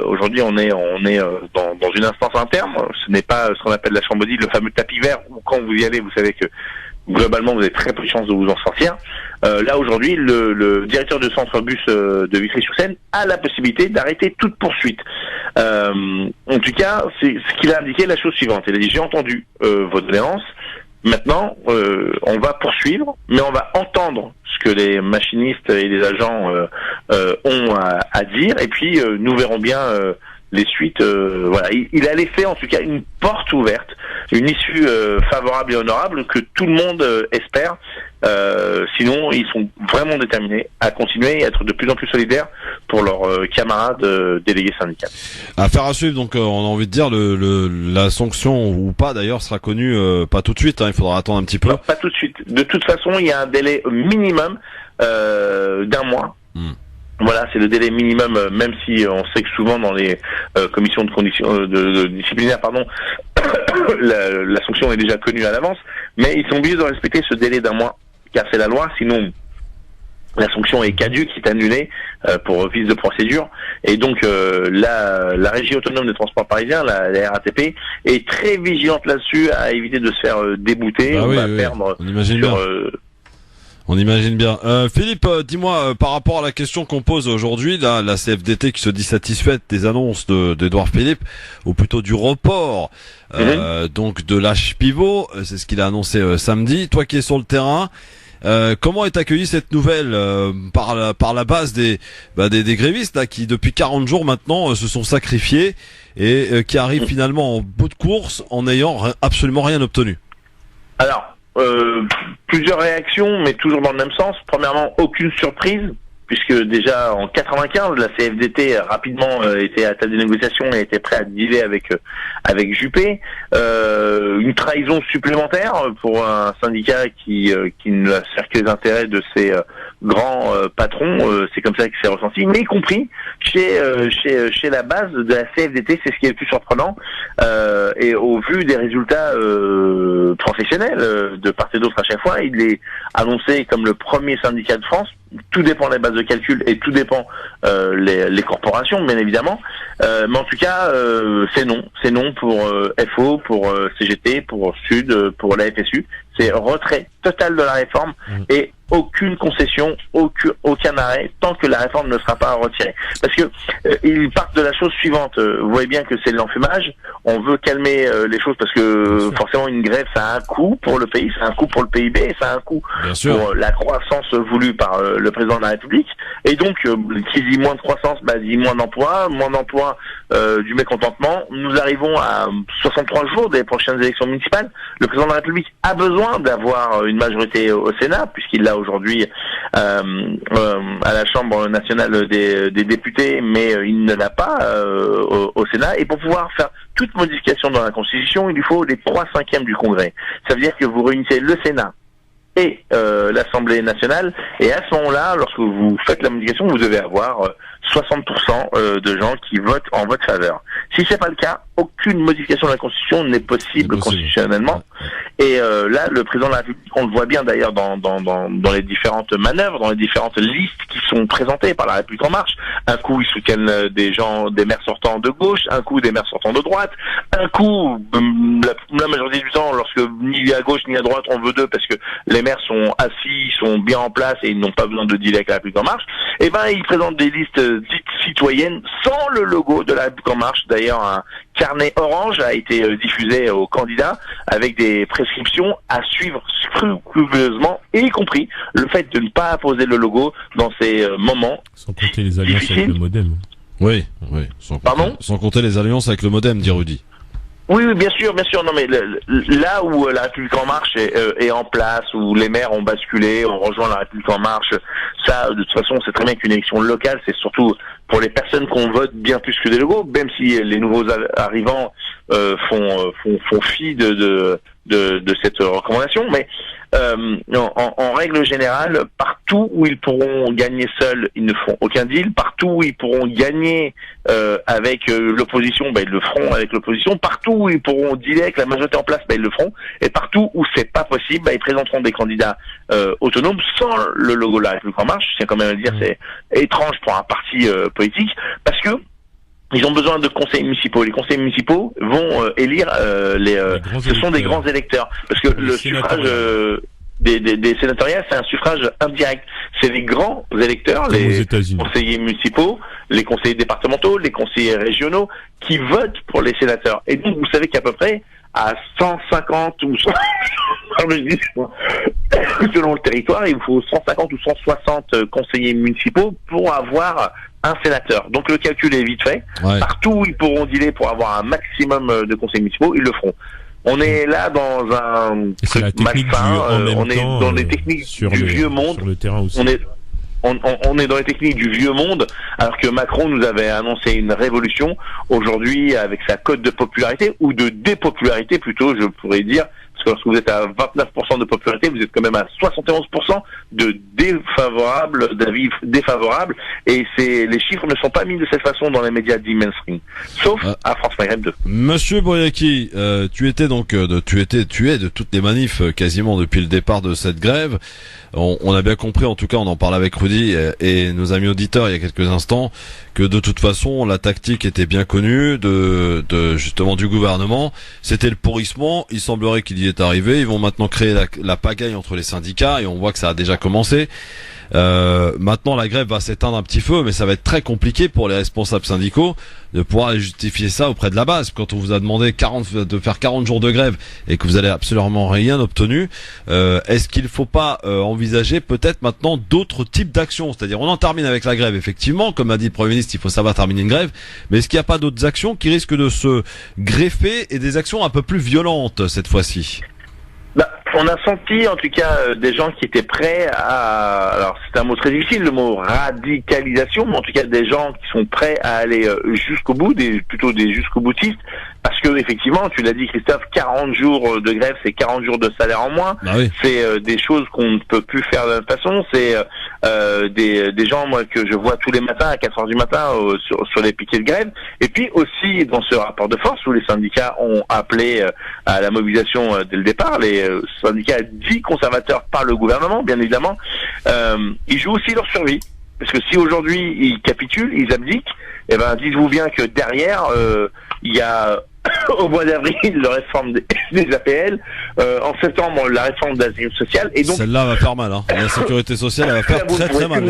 aujourd'hui on est dans une instance interne. Ce n'est pas ce qu'on appelle la chambre dite, le fameux tapis vert, où quand vous y allez, vous savez que globalement vous avez très peu de chances de vous en sortir. Là aujourd'hui, le directeur de centre bus de Vitry-sur-Seine a la possibilité d'arrêter toute poursuite. En tout cas, c'est ce qu'il a indiqué, la chose suivante. Il a dit: j'ai entendu votre doléance. Maintenant, on va poursuivre, mais on va entendre ce que les machinistes et les agents ont à dire, et puis nous verrons bien les suites. Voilà, il a laissé en tout cas une porte ouverte, une issue favorable et honorable que tout le monde espère. Sinon, ils sont vraiment déterminés à continuer et à être de plus en plus solidaires pour leurs camarades délégués syndicaux. Affaire à suivre, donc on a envie de dire la sanction ou pas d'ailleurs sera connue pas tout de suite, il faudra attendre un petit peu. Non, pas tout de suite. De toute façon, il y a un délai minimum d'un mois. Voilà, c'est le délai minimum, même si on sait que souvent dans les commissions de conditions de disciplinaire, la sanction est déjà connue à l'avance, mais ils sont obligés de respecter ce délai d'un mois, car c'est la loi, sinon la sanction est caduque, est annulée pour vice de procédure. Et donc la Régie autonome des transports parisiens, la RATP, est très vigilante là-dessus, à éviter de se faire débouter ou à perdre On imagine bien. Philippe, dis-moi, par rapport à la question qu'on pose aujourd'hui, la CFDT qui se dit satisfaite des annonces d'Édouard Philippe, ou plutôt du report donc de l'âge pivot, c'est ce qu'il a annoncé samedi. Toi qui es sur le terrain, comment est accueillie cette nouvelle par la base des grévistes là, qui depuis 40 jours maintenant se sont sacrifiés et qui arrivent finalement en bout de course en n'ayant absolument rien obtenu? Alors, plusieurs réactions, mais toujours dans le même sens. Premièrement, aucune surprise, puisque déjà en 95, la CFDT rapidement était à table de négociation et était prêt à dealer avec Juppé. Une trahison supplémentaire pour un syndicat qui ne sert que les intérêts de ses grands patrons. C'est comme ça que c'est ressenti, mais y compris chez la base de la CFDT. C'est ce qui est le plus surprenant. Et au vu des résultats professionnels de part et d'autre à chaque fois, il est annoncé comme le premier syndicat de France. tout dépend des bases de calcul et tout dépend les corporations, bien évidemment. Mais en tout cas, c'est non pour FO, pour CGT, pour Sud, pour la FSU. C'est retrait total de la réforme et aucune concession, aucun arrêt tant que la réforme ne sera pas retirée. Parce que ils partent de la chose suivante. Vous voyez bien que c'est l'enfumage. On veut calmer les choses parce que forcément une grève ça a un coût pour le pays, ça a un coût pour le PIB, et ça a un coût pour la croissance voulue par le président de la République. Et donc qui dit moins de croissance, dit moins d'emploi, du mécontentement. Nous arrivons à 63 jours des prochaines élections municipales. Le président de la République a besoin d'avoir une majorité au Sénat puisqu'il l'a aujourd'hui à la Chambre nationale des députés, mais il ne l'a pas au Sénat. Et pour pouvoir faire toute modification dans la Constitution, il lui faut les 3/5 du Congrès. Ça veut dire que vous réunissez le Sénat et l'Assemblée nationale, et à ce moment-là, lorsque vous faites la modification, vous devez avoir 60% de gens qui votent en votre faveur. Si c'est pas le cas, aucune modification de la Constitution n'est possible constitutionnellement. Et là, le président de la République, on le voit bien d'ailleurs dans les différentes manœuvres, dans les différentes listes qui sont présentées par la République en marche. Un coup, ils soutiennent des maires sortants de gauche, un coup des maires sortants de droite, un coup, la majorité du temps, lorsque ni à gauche ni à droite on veut d'eux parce que les maires sont assis, ils sont bien en place et ils n'ont pas besoin de dealer avec la République en marche, et ils présentent des listes dites citoyennes sans le logo de la République en marche. D'ailleurs, un carnet orange a été diffusé aux candidats avec des prescriptions à suivre scrupuleusement, y compris le fait de ne pas apposer le logo dans ces moments. Sans compter les alliances avec le MoDem. Oui. Sans compter les alliances avec le MoDem, dit Rudy. Oui, bien sûr. Non, mais là où la République en marche est en place, où les maires ont basculé, ont rejoint la République en marche, ça, de toute façon, c'est très bien qu'une élection locale, c'est surtout pour les personnes qu'on vote bien plus que des logos, même si les nouveaux arrivants font fi de cette recommandation, mais en règle générale, partout où ils pourront gagner seuls, ils ne feront aucun deal. Partout où ils pourront gagner avec l'opposition, ils le feront avec l'opposition. Partout où ils pourront dealer avec la majorité en place, ils le feront. Et partout où c'est pas possible, ils présenteront des candidats autonomes sans le logo de la République en marche. Je tiens quand même à le dire, c'est étrange pour un parti politique, parce que ils ont besoin de conseils municipaux. Les conseils municipaux vont élire ce sont des grands électeurs, parce que le suffrage des sénatoriales, c'est un suffrage indirect. C'est les grands électeurs, les conseillers municipaux, les conseillers départementaux, les conseillers régionaux qui votent pour les sénateurs. Et donc, vous savez qu'à peu près à 150 ou 100, selon le territoire, il faut 150 ou 160 conseillers municipaux pour avoir un sénateur. Donc le calcul est vite fait. Ouais. Partout où ils pourront dealer pour avoir un maximum de conseillers municipaux, ils le feront. On est là dans un truc malsain, on est dans les techniques du vieux monde. Sur le terrain aussi. On est dans les techniques du vieux monde, alors que Macron nous avait annoncé une révolution. Aujourd'hui, avec sa cote de popularité, ou de dépopularité plutôt, je pourrais dire, parce que lorsque vous êtes à 29% de popularité, vous êtes quand même à 71% de d'avis défavorables, et les chiffres ne sont pas mis de cette façon dans les médias dits mainstream, sauf à France Maghreb 2. Monsieur Boyaki, tu es de toutes les manifs quasiment depuis le départ de cette grève. On a bien compris, en tout cas on en parle avec Rudy et nos amis auditeurs il y a quelques instants, que de toute façon la tactique était bien connue de justement du gouvernement, c'était le pourrissement. Il semblerait qu'il y est arrivé. Ils vont maintenant créer la pagaille entre les syndicats, et on voit que ça a déjà commencé. Maintenant la grève va s'éteindre un petit peu, mais ça va être très compliqué pour les responsables syndicaux de pouvoir justifier ça auprès de la base. Quand on vous a demandé de faire 40 jours de grève et que vous avez absolument rien obtenu, est-ce qu'il faut pas envisager peut-être maintenant d'autres types d'actions? C'est-à-dire, on en termine avec la grève, effectivement, comme a dit le Premier ministre, il faut savoir terminer une grève, mais est-ce qu'il n'y a pas d'autres actions qui risquent de se greffer, et des actions un peu plus violentes cette fois-ci? On a senti en tout cas des gens qui étaient prêts alors c'est un mot très difficile, le mot radicalisation, mais en tout cas des gens qui sont prêts à aller jusqu'au bout, plutôt des jusqu'au boutistes, Parce que effectivement, tu l'as dit Christophe, 40 jours de grève, c'est 40 jours de salaire en moins. Bah oui. C'est des choses qu'on ne peut plus faire de la même façon. C'est des gens, moi, que je vois tous les matins à 4 heures du matin sur les piquets de grève. Et puis aussi dans ce rapport de force où les syndicats ont appelé à la mobilisation dès le départ, les syndicats dits conservateurs par le gouvernement, bien évidemment, ils jouent aussi leur survie. Parce que si aujourd'hui ils capitulent, ils abdiquent, eh ben dites-vous bien que derrière il y a au mois d'avril la réforme des APL, en septembre la réforme de l'asile social, et donc celle-là va faire mal, hein. La sécurité sociale elle va faire très très mal.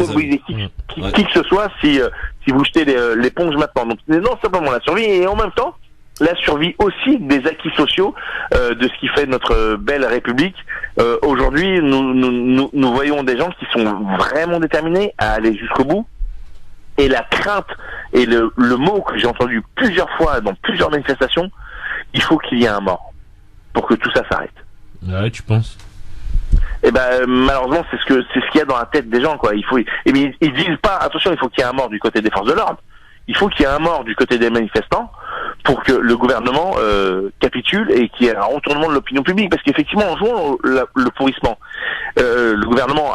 Qui que ce soit si vous jetez l'éponge maintenant. Donc non simplement la survie, et en même temps la survie aussi des acquis sociaux de ce qui fait notre belle République. Aujourd'hui, nous voyons des gens qui sont vraiment déterminés à aller jusqu'au bout. Et la crainte et le mot que j'ai entendu plusieurs fois dans plusieurs manifestations, il faut qu'il y ait un mort pour que tout ça s'arrête. Ouais, tu penses? Eh ben malheureusement c'est ce qu'il y a dans la tête des gens, quoi. Ils disent pas attention, il faut qu'il y ait un mort du côté des forces de l'ordre. Il faut qu'il y ait un mort du côté des manifestants pour que le gouvernement capitule et qu'il y ait un retournement de l'opinion publique. Parce qu'effectivement, en jouant le pourrissement, le gouvernement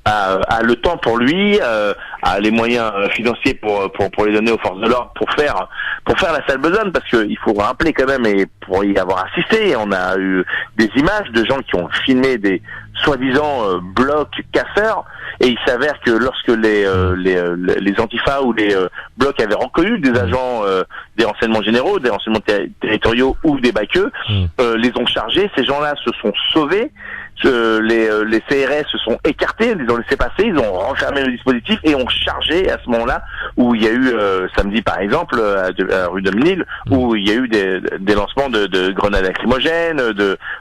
a le temps pour lui, a les moyens financiers pour les donner aux forces de l'ordre pour faire la sale besogne, parce que il faut rappeler quand même, et pour y avoir assisté, on a eu des images de gens qui ont filmé des soi-disant blocs casseurs, et il s'avère que lorsque les antifas ou les blocs avaient reconnu des agents des renseignements généraux, des renseignements territoriaux ou des baqueux, les ont chargés, ces gens-là se sont sauvés. Les CRS se sont écartés, ils ont laissé passer, ils ont renfermé le dispositif et ont chargé à ce moment-là, où il y a eu samedi par exemple à rue de Menil, où il y a eu des lancements de grenades lacrymogènes,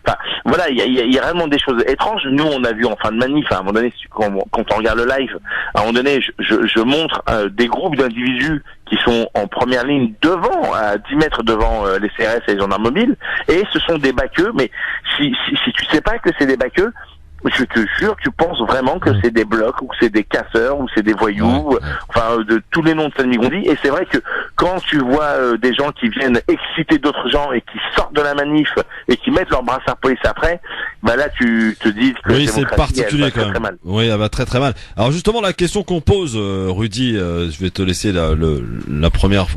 enfin voilà, il y a vraiment des choses étranges. Nous on a vu en fin de manif, à un moment donné, quand on regarde le live, à un moment donné je montre des groupes d'individus qui sont en première ligne devant, à 10 mètres devant les CRS et les gendarmes mobiles, et ce sont des baqueux, mais si tu sais pas que c'est des baqueux, je te jure, tu penses vraiment que c'est des blocs, ou que c'est des casseurs, ou c'est des voyous, enfin de tous les noms de Salmigondi. Et c'est vrai que quand tu vois des gens qui viennent exciter d'autres gens et qui sortent de la manif et qui mettent leur brassard police après, bah là tu te dis que oui, c'est particulier quand même. Très mal. Oui, elle va très très mal. Alors justement, la question qu'on pose, Rudy, je vais te laisser la première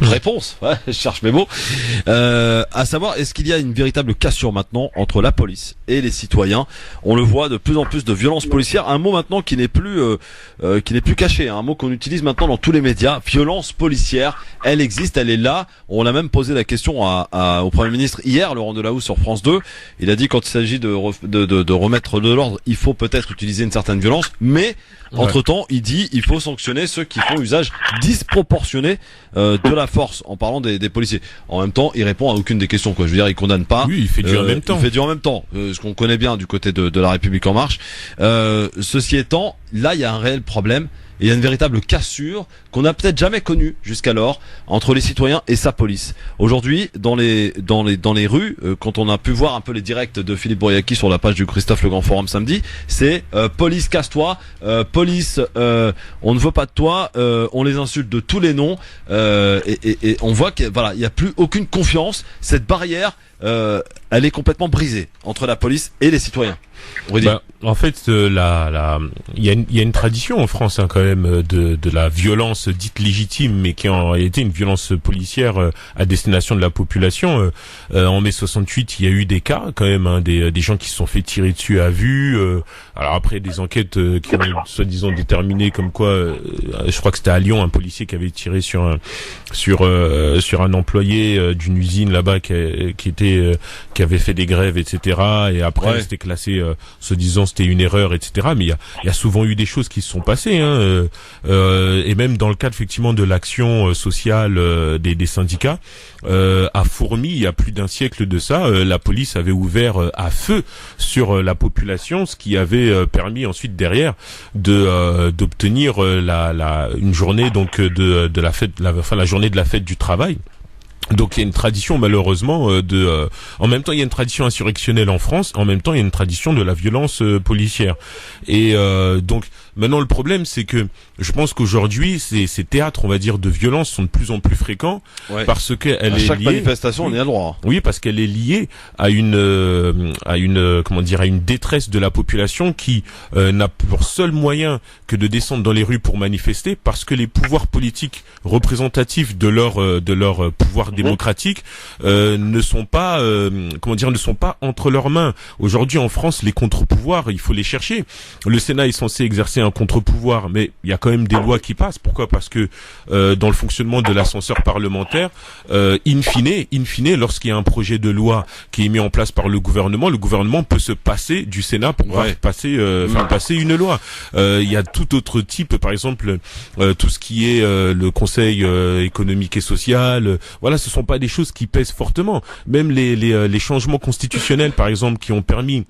réponse. Ouais, je cherche mes mots. À savoir, est-ce qu'il y a une véritable cassure maintenant entre la police et les citoyens? On le voit, de plus en plus de violences policières. Un mot maintenant qui n'est plus caché, hein, un mot qu'on utilise maintenant dans tous les médias. Violence policière, elle existe, elle est là. On a même posé la question au Premier ministre hier, Laurent Delahousse, sur France 2. Il a dit quand il s'agit de remettre de l'ordre, il faut peut-être utiliser une certaine violence, mais entre-temps, il dit il faut sanctionner ceux qui font usage disproportionné de la force, en parlant des policiers. En même temps, il répond à aucune des questions, quoi. Je veux dire, il condamne pas. Oui, il fait du en même temps. Il fait du en même temps. Ce qu'on connaît bien du côté de la République en marche. Ceci étant, là, il y a un réel problème. Et il y a une véritable cassure qu'on n'a peut-être jamais connue jusqu'alors entre les citoyens et sa police. Aujourd'hui, dans les rues, quand on a pu voir un peu les directs de Philippe Bouriaki sur la page du Christophe Le Grand Forum samedi, c'est police casse-toi, police on ne veut pas de toi, on les insulte de tous les noms, et on voit qu'il il y a plus aucune confiance. Cette barrière, elle est complètement brisée entre la police et les citoyens. En fait, il y a une tradition en France, hein, quand même, de la violence dite légitime, mais qui en réalité une violence policière à destination de la population. En mai 68, il y a eu des cas, quand même, hein, des gens qui se sont fait tirer dessus à vue. Alors après, des enquêtes qui ont soi-disant déterminé comme quoi, je crois que c'était à Lyon, un policier qui avait tiré sur un employé d'une usine là-bas qui avait fait des grèves, etc. Et après, c'était classé, se disant c'était une erreur, etc. Mais il y a souvent eu des choses qui se sont passées, hein, et même dans le cadre effectivement de l'action sociale des syndicats, à Fourmi, il y a plus d'un siècle de ça, la police avait ouvert à feu sur la population, ce qui avait permis ensuite derrière d'obtenir une journée donc de la fête, la journée de la fête du travail. Donc il y a une tradition malheureusement en même temps il y a une tradition insurrectionnelle en France, en même temps il y a une tradition de la violence policière. Et donc maintenant le problème c'est que je pense qu'aujourd'hui ces théâtres on va dire de violence sont de plus en plus fréquents parce que elle est chaque liée, manifestation on y a le droit. Oui, parce qu'elle est liée à une comment dire, à une détresse de la population qui n'a pour seul moyen que de descendre dans les rues pour manifester parce que les pouvoirs politiques représentatifs de leur pouvoir démocratique ne sont pas ne sont pas entre leurs mains. Aujourd'hui en France, les contre-pouvoirs, il faut les chercher. Le Sénat est censé exercer un contre-pouvoir, mais il y a quand même des lois qui passent. Pourquoi ? Parce que dans le fonctionnement de l'ascenseur parlementaire, in fine, lorsqu'il y a un projet de loi qui est mis en place par le gouvernement peut se passer du Sénat pour faire passer une loi. Il y a tout autre type, par exemple tout ce qui est le Conseil économique et social. Voilà, ce sont pas des choses qui pèsent fortement. Même les changements constitutionnels, par exemple, qui ont permis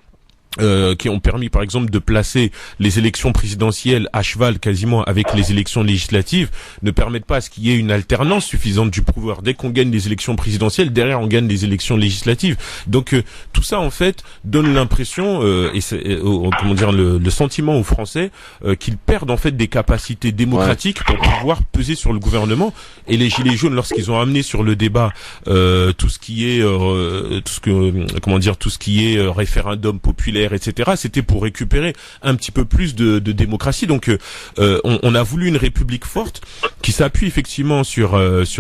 par exemple de placer les élections présidentielles à cheval quasiment avec les élections législatives, ne permettent pas à ce qu'il y ait une alternance suffisante du pouvoir. Dès qu'on gagne les élections présidentielles, derrière on gagne les élections législatives. Donc tout ça en fait donne l'impression le sentiment aux Français qu'ils perdent en fait des capacités démocratiques pour pouvoir peser sur le gouvernement. Et les gilets jaunes, lorsqu'ils ont amené sur le débat tout ce qui est référendum populaire, etc. C'était pour récupérer un petit peu plus de démocratie. Donc, on a voulu une république forte qui s'appuie effectivement sur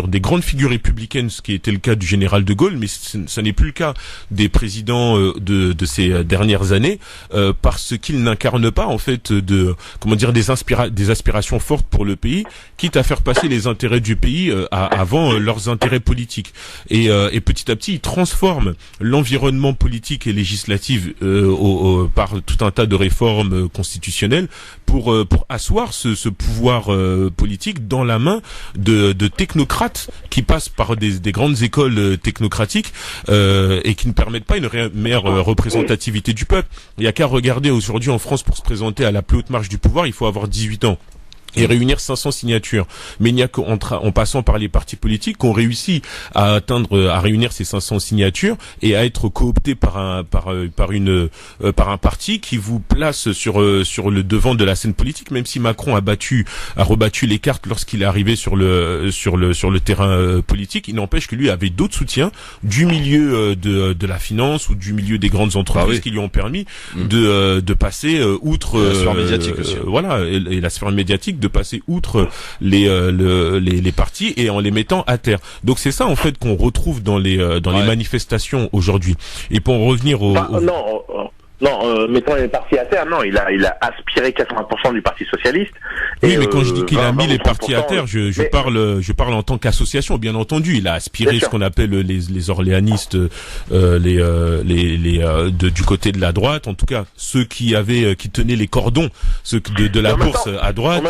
des grandes figures républicaines, ce qui était le cas du général de Gaulle, mais ça n'est plus le cas des présidents de ces dernières années, parce qu'ils n'incarnent pas en fait des aspirations fortes pour le pays, quitte à faire passer les intérêts du pays avant leurs intérêts politiques. Et petit à petit, ils transforment l'environnement politique et législatif par tout un tas de réformes constitutionnelles pour asseoir ce pouvoir politique dans la main de technocrates qui passent par des grandes écoles technocratiques et qui ne permettent pas une meilleure représentativité du peuple. Il n'y a qu'à regarder aujourd'hui en France pour se présenter à la plus haute marche du pouvoir, il faut avoir 18 ans. Et réunir 500 signatures. Mais il n'y a qu'en passant par les partis politiques qu'on réussit à réunir ces 500 signatures et à être coopté par un parti qui vous place sur le devant de la scène politique, même si Macron a rebattu les cartes lorsqu'il est arrivé sur le terrain politique. Il n'empêche que lui avait d'autres soutiens du milieu de la finance ou du milieu des grandes entreprises qui lui ont permis de passer outre la sphère médiatique aussi. Et la sphère médiatique, de passer outre les partis et en les mettant à terre. Donc c'est ça en fait qu'on retrouve dans les manifestations aujourd'hui. Et pour en revenir mettons les partis à terre, non, il a aspiré 80% du Parti Socialiste. Oui, mais quand je dis qu'il a mis les partis à terre, je parle en tant qu'association, bien entendu. Il a aspiré ce qu'on appelle les orléanistes, du côté de la droite, en tout cas ceux qui tenaient les cordons, ceux de la bourse à droite.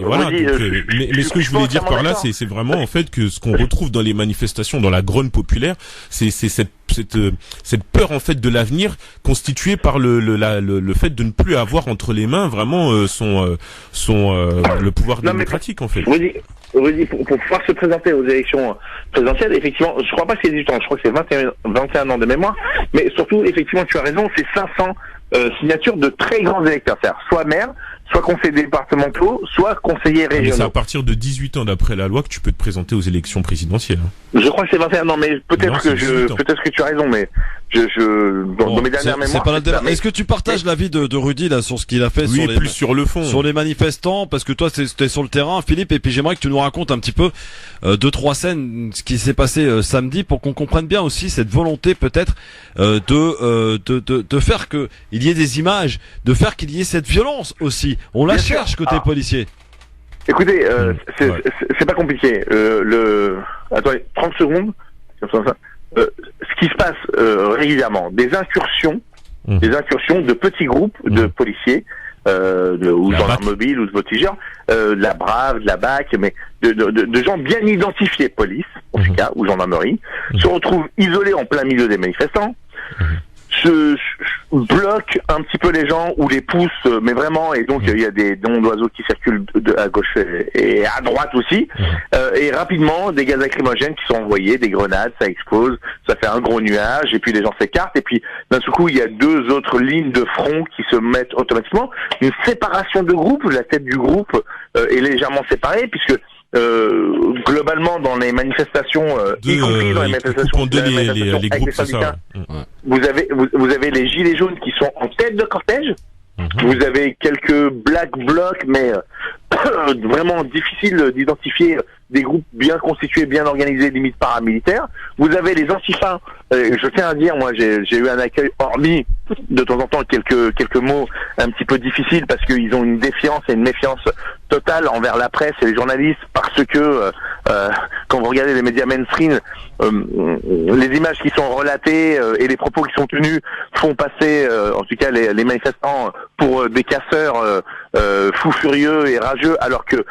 Voilà. Mais ce que je voulais dire par là, c'est vraiment en fait que ce qu'on retrouve dans les manifestations, dans la grogne populaire, c'est cette peur en fait de l'avenir constituée par le fait de ne plus avoir entre les mains vraiment le pouvoir démocratique en fait. Rudy, pour pouvoir se présenter aux élections présidentielles, effectivement, je crois pas que c'est 18 ans, je crois que c'est 21 ans de mémoire, mais surtout, effectivement, tu as raison, c'est 500 signatures de très grands électeurs, c'est-à-dire soit maire, soit conseillers départementaux, soit conseillers régionaux. Mais c'est à partir de 18 ans d'après la loi que tu peux te présenter aux élections présidentielles. Je crois que c'est 21 ans, mais peut-être que tu as raison, mais dans mes dernières mémoires. Est-ce que tu partages l'avis de Rudy là sur ce qu'il a fait sur le fond, sur les manifestants, parce que toi c'était sur le terrain, Philippe, et puis j'aimerais que tu nous racontes un petit peu 2-3 scènes, ce qui s'est passé samedi, pour qu'on comprenne bien aussi cette volonté peut-être de faire que il y ait des images, de faire qu'il y ait cette violence aussi. On la cherche côté policier. Écoutez, c'est pas compliqué. Attendez, 30 secondes. Ce qui se passe régulièrement, des incursions de petits groupes de policiers, ou gendarmes mobiles ou de voltigeurs, de la Brave, de la BAC, mais de gens bien identifiés, police, en tout cas, ou gendarmerie, se retrouvent isolés en plein milieu des manifestants, bloquent un petit peu les gens ou les poussent, mais vraiment, et donc il y a des noms d'oiseaux qui circulent à gauche et à droite aussi, et rapidement des gaz lacrymogènes qui sont envoyés, des grenades, ça explose, ça fait un gros nuage, et puis les gens s'écartent, et puis d'un seul coup il y a 2 autres lignes de front qui se mettent automatiquement, une séparation de groupe, la tête du groupe est légèrement séparée, puisque globalement dans les manifestations, y compris dans les manifestations, avec les syndicats, vous avez les gilets jaunes qui sont en tête de cortège, vous avez quelques black blocs, mais vraiment difficile d'identifier, des groupes bien constitués, bien organisés, limite paramilitaires. Vous avez les antifas. Je tiens à dire, moi, j'ai eu un accueil, hormis de temps en temps quelques mots un petit peu difficiles, parce qu'ils ont une défiance et une méfiance totale envers la presse et les journalistes, parce que quand vous regardez les médias mainstream, les images qui sont relatées et les propos qui sont tenus font passer, en tout cas les manifestants, pour des casseurs fous furieux et rageux, alors que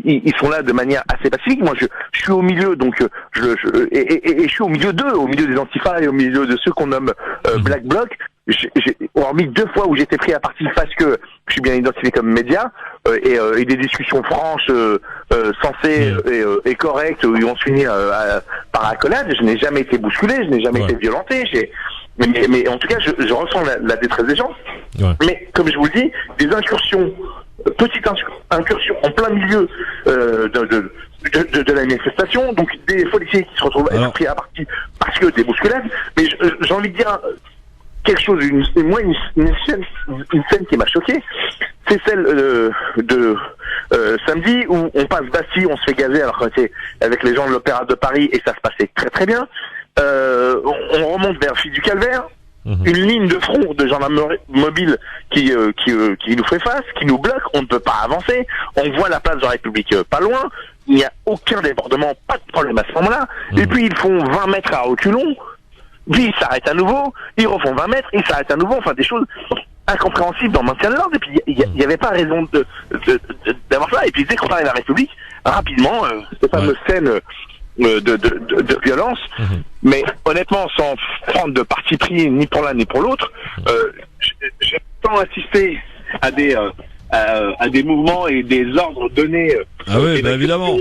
ils sont là de manière assez pacifique. Moi, je suis au milieu, donc je suis au milieu d'eux, au milieu des antifas et au milieu de ceux qu'on nomme Black Bloc. J'ai hormis 2 fois où j'étais pris à partie parce que je suis bien identifié comme média, et des discussions franches, sensées et correctes, où on se finit par accolade. Je n'ai jamais été bousculé, je n'ai jamais été violenté. Mais en tout cas, je ressens la détresse des gens. Mais comme je vous le dis, des incursions, petites incursions en plein milieu de la manifestation, donc des policiers qui se retrouvent pris à partie parce que des bousculades. Mais j'ai envie de dire quelque chose, une scène qui m'a choqué, c'est celle de samedi, où on passe Bastille, on se fait gazer alors qu'on était avec les gens de l'Opéra de Paris et ça se passait très très bien. On remonte vers Fille du Calvaire, une ligne de front de gendarmerie mobile qui nous fait face, qui nous bloque, on ne peut pas avancer, on voit la place de la République pas loin, il n'y a aucun débordement, pas de problème à ce moment-là, et puis ils font 20 mètres à reculons, puis ils s'arrêtent à nouveau, ils refont 20 mètres, ils s'arrêtent à nouveau, enfin des choses incompréhensibles dans le maintien de l'ordre, et puis il n'y avait pas raison d'avoir ça, et puis dès qu'on arrive à la République, rapidement, cette fameuse scène de violence, mais honnêtement, sans prendre de parti pris ni pour l'un ni pour l'autre, j'ai tant assisté à des mouvements et des ordres donnés. Ah oui, bah évidemment.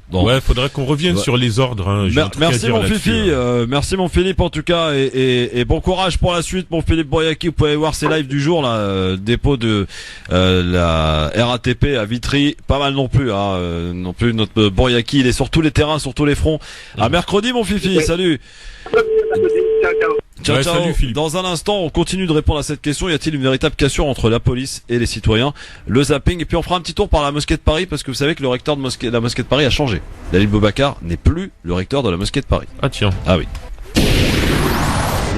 Bon. Ouais, faudrait qu'on revienne sur les ordres. Hein. Merci mon Fifi, merci mon Philippe en tout cas, et bon courage pour la suite, mon Philippe Boyaki. Vous pouvez voir ces lives du jour là, dépôt de la RATP à Vitry, pas mal non plus, non plus notre Boyaki, il est sur tous les terrains, sur tous les fronts. À mercredi mon Fifi, salut. Ciao, ciao. Salut, Philippe. Dans un instant, on continue de répondre à cette question. Y a-t-il une véritable cassure entre la police et les citoyens? Le zapping. Et puis on fera un petit tour par la mosquée de Paris, parce que vous savez que le recteur de la mosquée de Paris a changé. Dalil Boubacar n'est plus le recteur de la mosquée de Paris. Ah tiens. Ah oui.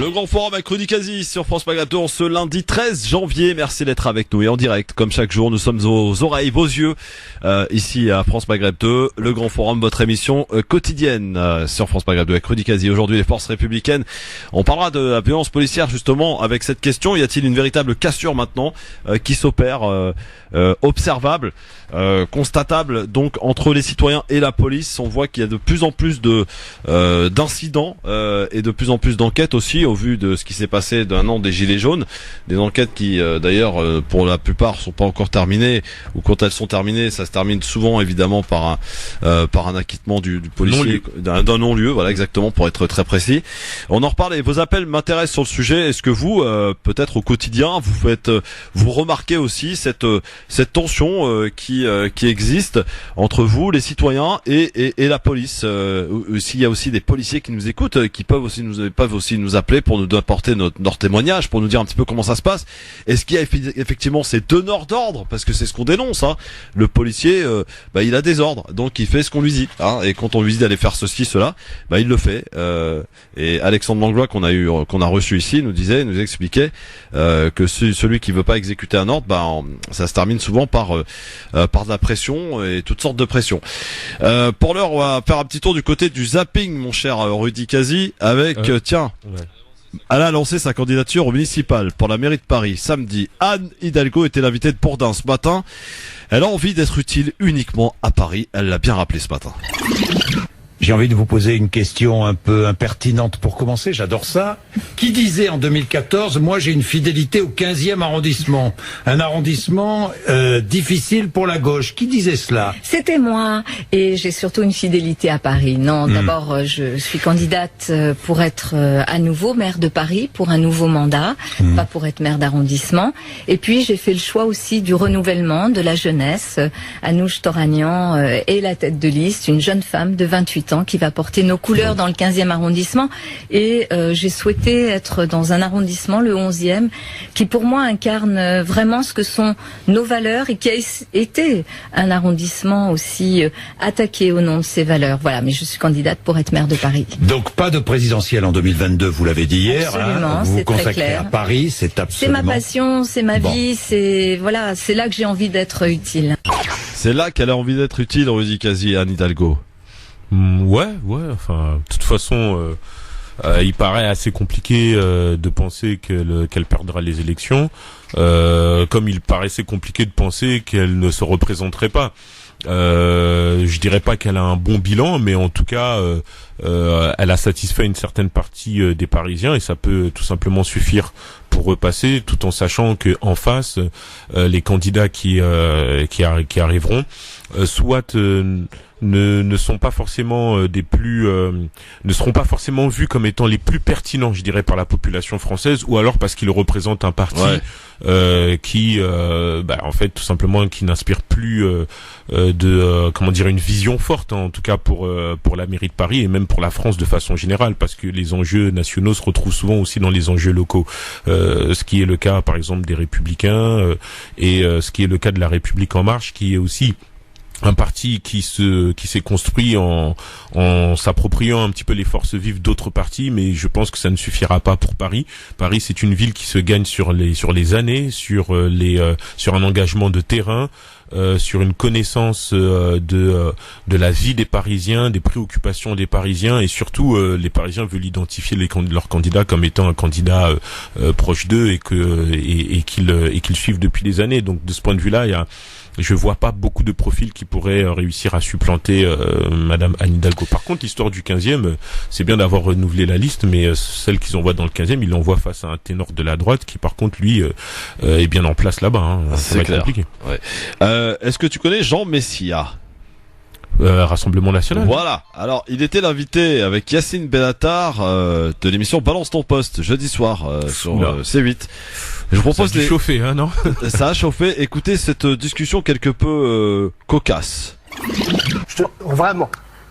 Le grand forum avec Rudy Kazi sur France Maghreb Tour ce lundi 13 janvier. Merci d'être avec nous et en direct. Comme chaque jour, nous sommes aux oreilles, vos yeux, ici à France Maghreb 2. Le grand forum, votre émission quotidienne sur France Maghreb 2 avec Rudy Kazi. Aujourd'hui, les forces républicaines. On parlera de la violence policière justement avec cette question. Y a-t-il une véritable cassure maintenant qui s'opère, observable, constatable donc entre les citoyens et la police? On voit qu'il y a de plus en plus d'incidents et de plus en plus d'enquêtes aussi, au vu de ce qui s'est passé d'un an des Gilets jaunes, des enquêtes qui d'ailleurs pour la plupart sont pas encore terminées, ou quand elles sont terminées, ça se termine souvent évidemment par un acquittement du policier, d'un non-lieu, voilà exactement, pour être très précis. On en reparle et vos appels m'intéressent sur le sujet. Est-ce que vous, peut-être au quotidien, vous remarquez aussi cette tension qui existe entre vous, les citoyens, et la police? S'il y a aussi des policiers qui nous écoutent, qui peuvent aussi nous appeler pour nous apporter notre témoignage, pour nous dire un petit peu comment ça se passe. Est-ce qu'il y a effectivement ces donneurs d'ordre, parce que c'est ce qu'on dénonce, hein. Le policier, il a des ordres, donc il fait ce qu'on lui dit, hein. Et quand on lui dit d'aller faire ceci, cela, il le fait. Et Alexandre Langlois qu'on a reçu ici nous expliquait que celui qui veut pas exécuter un ordre, ça se termine souvent par de la pression et toutes sortes de pressions. Pour l'heure, on va faire un petit tour du côté du zapping, mon cher Rudy Kazi, avec elle a lancé sa candidature au municipal pour la mairie de Paris samedi. Anne Hidalgo était l'invitée de Bourdin ce matin. Elle a envie d'être utile uniquement à Paris, elle l'a bien rappelé ce matin. J'ai envie de vous poser une question un peu impertinente pour commencer, j'adore ça. Qui disait en 2014, moi j'ai une fidélité au 15e arrondissement, un arrondissement difficile pour la gauche. Qui disait cela? C'était moi, et j'ai surtout une fidélité à Paris. Non, d'abord, je suis candidate pour être à nouveau maire de Paris, pour un nouveau mandat, pas pour être maire d'arrondissement. Et puis j'ai fait le choix aussi du renouvellement, de la jeunesse. Anouche Toragnan est la tête de liste, une jeune femme de 28 ans qui va porter nos couleurs dans le 15e arrondissement. Et j'ai souhaité être dans un arrondissement, le 11e, qui pour moi incarne vraiment ce que sont nos valeurs et qui a été un arrondissement aussi attaqué au nom de ses valeurs. Voilà, mais je suis candidate pour être maire de Paris. Donc pas de présidentielle en 2022, vous l'avez dit hier. Absolument, vous vous c'est très consacrez clair. à Paris, c'est absolument... C'est ma passion, c'est ma vie, c'est voilà, c'est là que j'ai envie d'être utile. C'est là qu'elle a envie d'être utile, Rusy Kazi et Anne Hidalgo. Ouais, enfin, de toute façon, il paraît assez compliqué de penser qu'elle perdra les élections, comme il paraissait compliqué de penser qu'elle ne se représenterait pas. Je dirais pas qu'elle a un bon bilan, mais en tout cas, elle a satisfait une certaine partie des Parisiens et ça peut tout simplement suffire pour repasser, tout en sachant que en face, les candidats qui arriveront, soit ne sont pas forcément ne seront pas forcément vus comme étant les plus pertinents, je dirais, par la population française, ou alors parce qu'ils représentent un parti qui en fait tout simplement qui n'inspire plus une vision forte, en tout cas pour la mairie de Paris et même pour la France de façon générale, parce que les enjeux nationaux se retrouvent souvent aussi dans les enjeux locaux, ce qui est le cas par exemple des Républicains et ce qui est le cas de la République en marche, qui est aussi un parti qui s'est construit en s'appropriant un petit peu les forces vives d'autres partis, mais je pense que ça ne suffira pas pour Paris. Paris, c'est une ville qui se gagne sur les années, sur un engagement de terrain, sur une connaissance de la vie des Parisiens, des préoccupations des Parisiens, et surtout les Parisiens veulent identifier leurs candidats comme étant un candidat proche d'eux et qu'ils suivent depuis des années. Donc de ce point de vue-là, je vois pas beaucoup de profils qui pourraient réussir à supplanter Madame Anne Hidalgo. Par contre, l'histoire du 15e, c'est bien d'avoir renouvelé la liste, mais celle qu'ils envoient dans le 15e, ils l'envoient face à un ténor de la droite qui, par contre, lui, est bien en place là-bas. Hein. Ça va être compliqué. Ouais. Est-ce que tu connais Jean Messia? Rassemblement National. Voilà. Alors, il était l'invité avec Yacine Bellatar de l'émission Balance ton poste jeudi soir sur C8. Je vous propose ça a chauffé, hein, non? Ça a chauffé. Écoutez cette discussion quelque peu cocasse. Vraiment,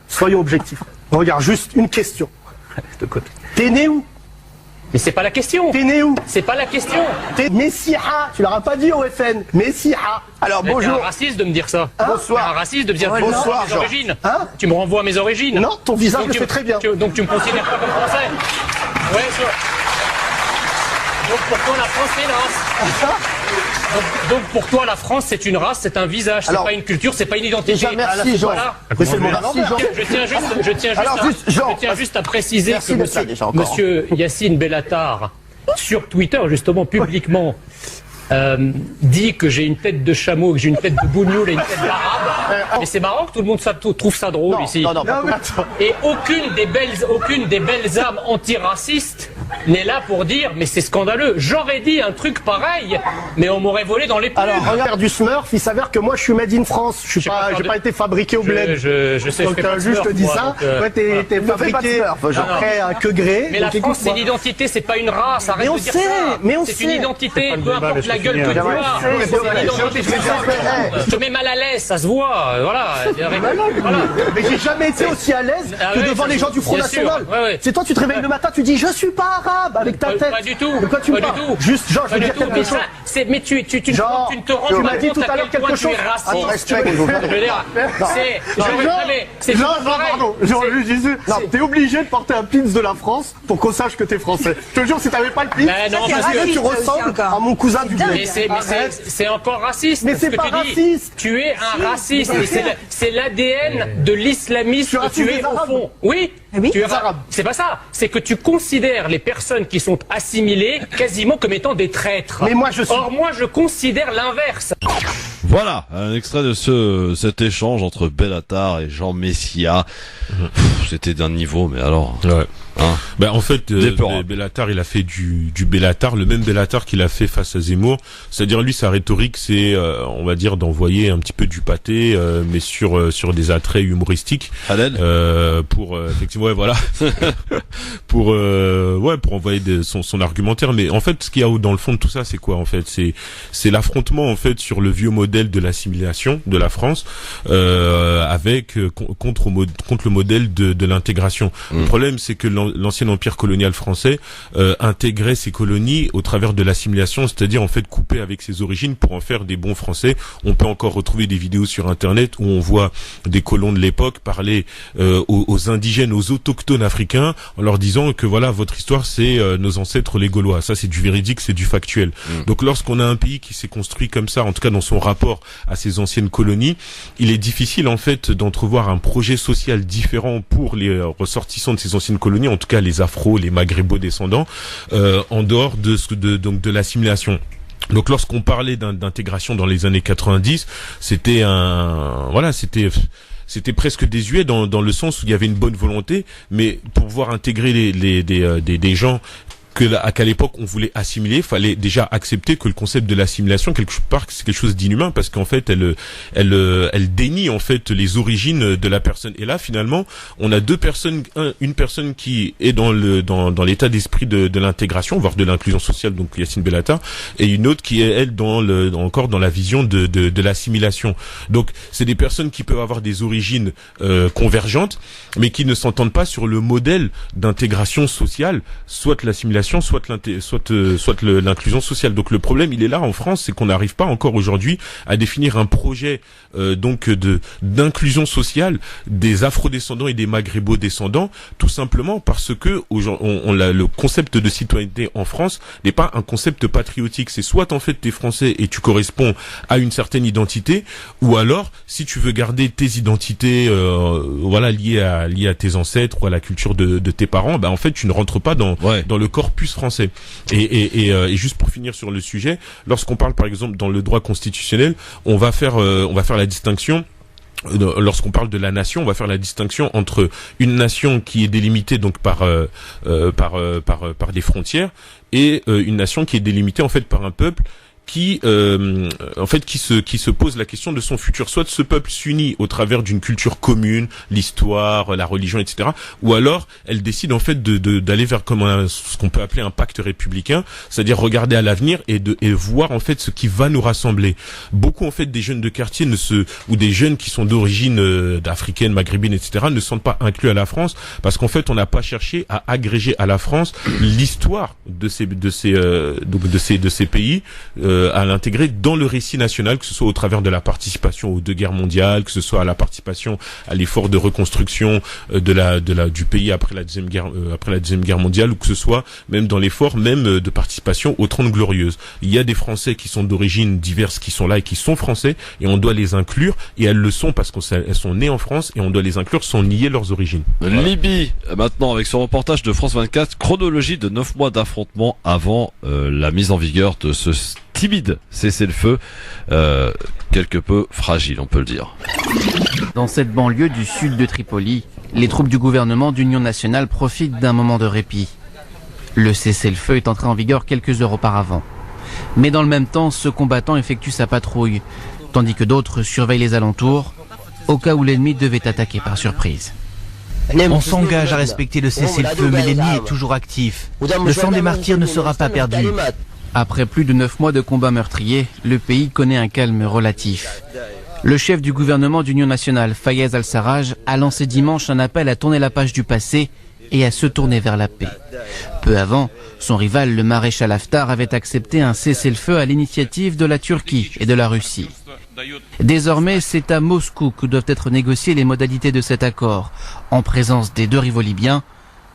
soyons objectifs. Regarde, juste une question. T'es né où? Mais c'est pas la question. T'es né où? C'est pas la question. T'es Messiha. Tu l'auras pas dit au FN. Messiha. Alors mais bonjour. C'est un raciste de me dire ça. Bonsoir. C'est un raciste de me dire bonsoir, mes origines. Hein? Tu me renvoies à mes origines. Non, ton visage le fait très bien. Donc tu me considères pas comme français. Ouais, donc pour toi la France c'est une race. Donc pour toi la France c'est une race, c'est un visage, c'est pas une culture, c'est pas une identité. Déjà, merci Jean. Voilà. Merci Jean. Je tiens juste à préciser que monsieur Yacine Bellatar sur Twitter justement publiquement dit que j'ai une tête de chameau, que j'ai une tête de bougnoul et une tête d'arabe. Mais c'est marrant que tout le monde trouve ça drôle ici. Et aucune des belles âmes antiracistes n'est là pour dire mais c'est scandaleux. J'aurais dit un truc pareil, mais on m'aurait volé dans les plumes. Alors regarde du Smurf, il s'avère que moi je suis made in France. J'ai pas été fabriqué au bled. Je sais. Donc juste te dis ça. Ouais, t'es fabriqué après un que gré. Mais la France c'est une identité, c'est pas une race. Arrête de dire ça. Mais on c'est sait. une identité, peu importe la gueule que tu as. Je te mets mal à l'aise, ça se voit. Voilà. Mais j'ai jamais été aussi à l'aise que devant les gens du Front National. C'est toi, tu te réveilles le matin, tu dis je suis pas arabe avec ta tête. Pas du tout. De quoi tu me parles? Juste, Jean, je veux dire quelque chose. Mais tu ne te rends pas compte à quel point tu es raciste. Je veux dire, c'est pardon. T'es obligé de porter un pins de la France pour qu'on sache que t'es français. Je te jure, si t'avais pas le pins, tu ressembles à mon cousin du bled. Mais c'est encore raciste. Mais c'est pas raciste. Tu es un raciste. C'est l'ADN de l'islamisme que tu es au fond. Oui. Tu es arabe. C'est pas ça. C'est que tu considères les personnes qui sont assimilées quasiment comme étant des traîtres. Mais moi je suis. Or moi je considère l'inverse. Voilà, un extrait de cet échange entre Bellatar et Jean Messia. C'était d'un niveau, mais alors... Ouais. Hein, en fait, Bellatar, il a fait du Bellatar, le même Bellatar qu'il a fait face à Zemmour. C'est-à-dire, lui, sa rhétorique, c'est, on va dire, d'envoyer un petit peu du pâté, mais sur des attraits humoristiques. Pour effectivement, ouais, voilà, pour envoyer son argumentaire. Mais en fait, ce qu'il y a dans le fond de tout ça, c'est quoi en fait? C'est l'affrontement en fait sur le vieux modèle de l'assimilation de la France contre le modèle de l'intégration. Le problème, c'est que l'ancien empire colonial français intégrait ses colonies au travers de l'assimilation, c'est-à-dire en fait couper avec ses origines pour en faire des bons Français. On peut encore retrouver des vidéos sur Internet où on voit des colons de l'époque parler aux indigènes, aux autochtones africains, en leur disant que voilà, votre histoire c'est nos ancêtres les Gaulois. Ça c'est du véridique, c'est du factuel. Donc lorsqu'on a un pays qui s'est construit comme ça, en tout cas dans son rapport à ses anciennes colonies, il est difficile en fait d'entrevoir un projet social différent pour les ressortissants de ces anciennes colonies, en tout cas les Afro, les Maghrébo descendants, en dehors de l'assimilation. Donc lorsqu'on parlait d'intégration dans les années 90, c'était presque désuet dans le sens où il y avait une bonne volonté, mais pour pouvoir intégrer des gens qu'à l'époque on voulait assimiler, fallait déjà accepter que le concept de l'assimilation quelque part c'est quelque chose d'inhumain, parce qu'en fait elle dénie en fait les origines de la personne. Et là finalement on a deux personnes, une personne qui est dans l'état d'esprit de l'intégration, voire de l'inclusion sociale, donc Yacine Bellatar, et une autre qui est elle encore dans la vision de l'assimilation. Donc c'est des personnes qui peuvent avoir des origines convergentes, mais qui ne s'entendent pas sur le modèle d'intégration sociale, soit l'assimilation, soit l'inclusion sociale. Donc le problème, il est là en France, c'est qu'on n'arrive pas encore aujourd'hui à définir un projet d'inclusion sociale des afro-descendants et des maghrébo-descendants, tout simplement parce que le concept de citoyenneté en France n'est pas un concept patriotique. C'est soit en fait t'es français et tu corresponds à une certaine identité, ou alors si tu veux garder tes identités liées à tes ancêtres ou à la culture de tes parents, en fait tu ne rentres pas dans le corpus français. Et juste pour finir sur le sujet, lorsqu'on parle par exemple dans le droit constitutionnel, on va faire la distinction. Lorsqu'on parle de la nation, on va faire la distinction entre une nation qui est délimitée donc par des frontières et une nation qui est délimitée en fait par un peuple qui se pose la question de son futur. Soit ce peuple s'unit au travers d'une culture commune, l'histoire, la religion, etc. Ou alors elle décide en fait d'aller vers ce qu'on peut appeler un pacte républicain, c'est-à-dire regarder à l'avenir et voir en fait ce qui va nous rassembler. Beaucoup en fait des jeunes de quartier ou des jeunes qui sont d'origine africaine, maghrébine, etc. ne sont pas inclus à la France parce qu'en fait on n'a pas cherché à agréger à la France l'histoire de ces pays. À l'intégrer dans le récit national, que ce soit au travers de la participation aux deux guerres mondiales, que ce soit à la participation à l'effort de reconstruction du pays après la deuxième guerre mondiale, ou que ce soit même dans l'effort même de participation aux 30 Glorieuses. Il y a des Français qui sont d'origines diverses, qui sont là et qui sont français, et on doit les inclure, et elles le sont parce qu'elles sont nées en France, et on doit les inclure sans nier leurs origines. Voilà. Libye, maintenant avec ce reportage de France 24, chronologie de 9 mois d'affrontement avant la mise en vigueur de ce timide cessez-le-feu, quelque peu fragile, on peut le dire. Dans cette banlieue du sud de Tripoli, les troupes du gouvernement d'Union nationale profitent d'un moment de répit. Le cessez-le-feu est entré en vigueur quelques heures auparavant. Mais dans le même temps, ce combattant effectue sa patrouille, tandis que d'autres surveillent les alentours, au cas où l'ennemi devait attaquer par surprise. On s'engage à respecter le cessez-le-feu, mais l'ennemi est toujours actif. Le sang des martyrs ne sera pas perdu. Après plus de 9 mois de combats meurtriers, le pays connaît un calme relatif. Le chef du gouvernement d'Union nationale, Fayez al-Sarraj, a lancé dimanche un appel à tourner la page du passé et à se tourner vers la paix. Peu avant, son rival, le maréchal Haftar, avait accepté un cessez-le-feu à l'initiative de la Turquie et de la Russie. Désormais, c'est à Moscou que doivent être négociées les modalités de cet accord, en présence des deux rivaux libyens,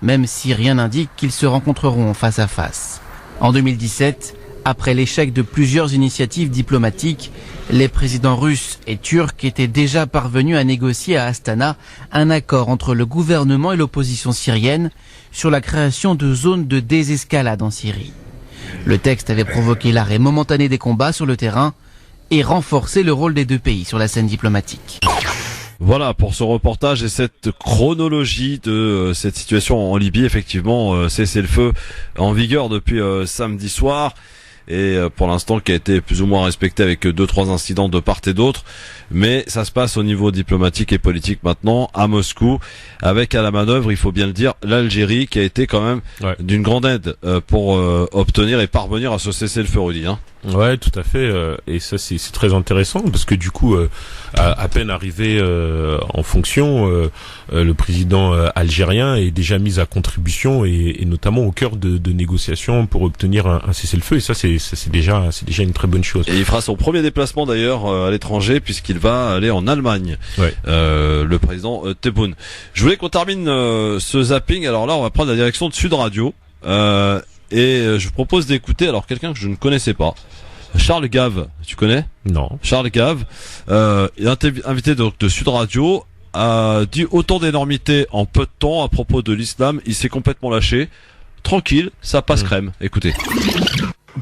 même si rien n'indique qu'ils se rencontreront face à face. En 2017, après l'échec de plusieurs initiatives diplomatiques, les présidents russes et turcs étaient déjà parvenus à négocier à Astana un accord entre le gouvernement et l'opposition syrienne sur la création de zones de désescalade en Syrie. Le texte avait provoqué l'arrêt momentané des combats sur le terrain, et renforcer le rôle des deux pays sur la scène diplomatique. Voilà pour ce reportage et cette chronologie de cette situation en Libye. Effectivement, cessez-le-feu en vigueur depuis samedi soir. Et pour l'instant qui a été plus ou moins respecté avec 2-3 incidents de part et d'autre, mais ça se passe au niveau diplomatique et politique maintenant à Moscou, avec à la manœuvre, il faut bien le dire, l'Algérie qui a été quand même d'une grande aide pour obtenir et parvenir à ce cessez-le-feu, Rudy, hein. Ouais, tout à fait, et ça c'est très intéressant parce que du coup, à peine arrivé en fonction, le président algérien est déjà mis à contribution et notamment au cœur de négociations pour obtenir un cessez-le-feu, et ça c'est déjà une très bonne chose. Et il fera son premier déplacement d'ailleurs à l'étranger puisqu'il va aller en Allemagne, le président Tebboune. Je voulais qu'on termine ce zapping. Alors là, on va prendre la direction de Sud Radio et je vous propose d'écouter alors quelqu'un que je ne connaissais pas. Charles Gave, tu connais? Non. Charles Gave, invité donc de Sud Radio, a dit autant d'énormités en peu de temps à propos de l'islam. Il s'est complètement lâché. Tranquille, ça passe crème. Écoutez.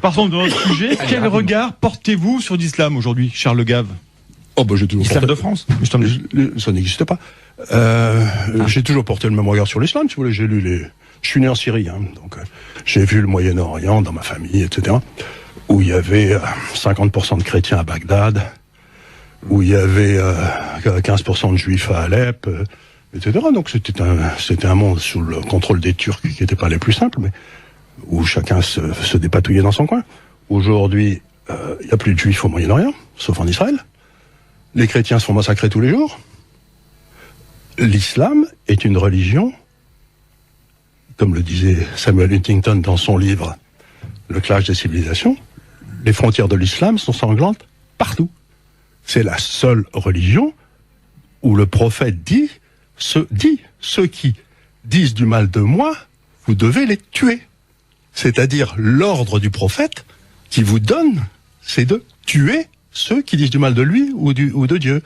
Partons de notre sujet. Quel regard portez-vous sur l'islam aujourd'hui, Charles Gave? Oh bah j'ai toujours l'islam porté... de France. Ça n'existe pas. J'ai toujours porté le même regard sur l'islam. Si vous voulez, j'ai lu les. Je suis né en Syrie, hein, donc j'ai vu le Moyen-Orient dans ma famille, etc. Où il y avait 50% de chrétiens à Bagdad, où il y avait 15% de juifs à Alep, etc. Donc c'était un monde sous le contrôle des Turcs qui n'était pas les plus simples, mais où chacun se dépatouillait dans son coin. Aujourd'hui, il n'y a plus de juifs au Moyen-Orient, sauf en Israël. Les chrétiens se font massacrer tous les jours. L'islam est une religion, comme le disait Samuel Huntington dans son livre « Le clash des civilisations », les frontières de l'islam sont sanglantes partout. C'est la seule religion où le prophète dit ceux qui disent du mal de moi, vous devez les tuer. C'est-à-dire l'ordre du prophète qui vous donne, c'est de tuer ceux qui disent du mal de lui ou de Dieu.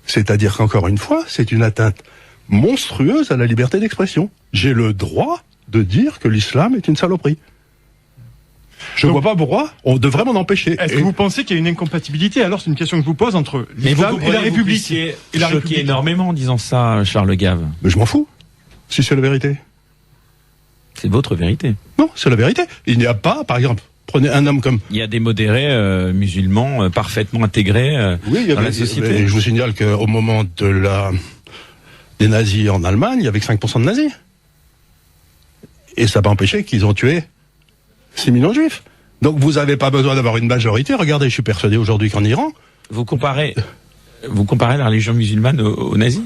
C'est-à-dire qu'encore une fois, c'est une atteinte monstrueuse à la liberté d'expression. J'ai le droit de dire que l'islam est une saloperie. Je ne vois pas pourquoi on devrait m'en empêcher. Est-ce que vous pensez qu'il y a une incompatibilité? Alors c'est une question que je vous pose entre l'islam et la République. Et la République énormément en disant ça, Charles Gave. Mais je m'en fous, si c'est la vérité. C'est votre vérité. Non, c'est la vérité. Il n'y a pas, par exemple, prenez un homme comme... Il y a des modérés musulmans parfaitement intégrés dans la société. Je vous signale qu'au moment des nazis en Allemagne, il y avait que 5% de nazis. Et ça n'a pas empêché qu'ils ont tué 6 millions de juifs. Donc vous n'avez pas besoin d'avoir une majorité. Regardez, je suis persuadé aujourd'hui qu'en Iran... Vous comparez la religion musulmane aux nazis?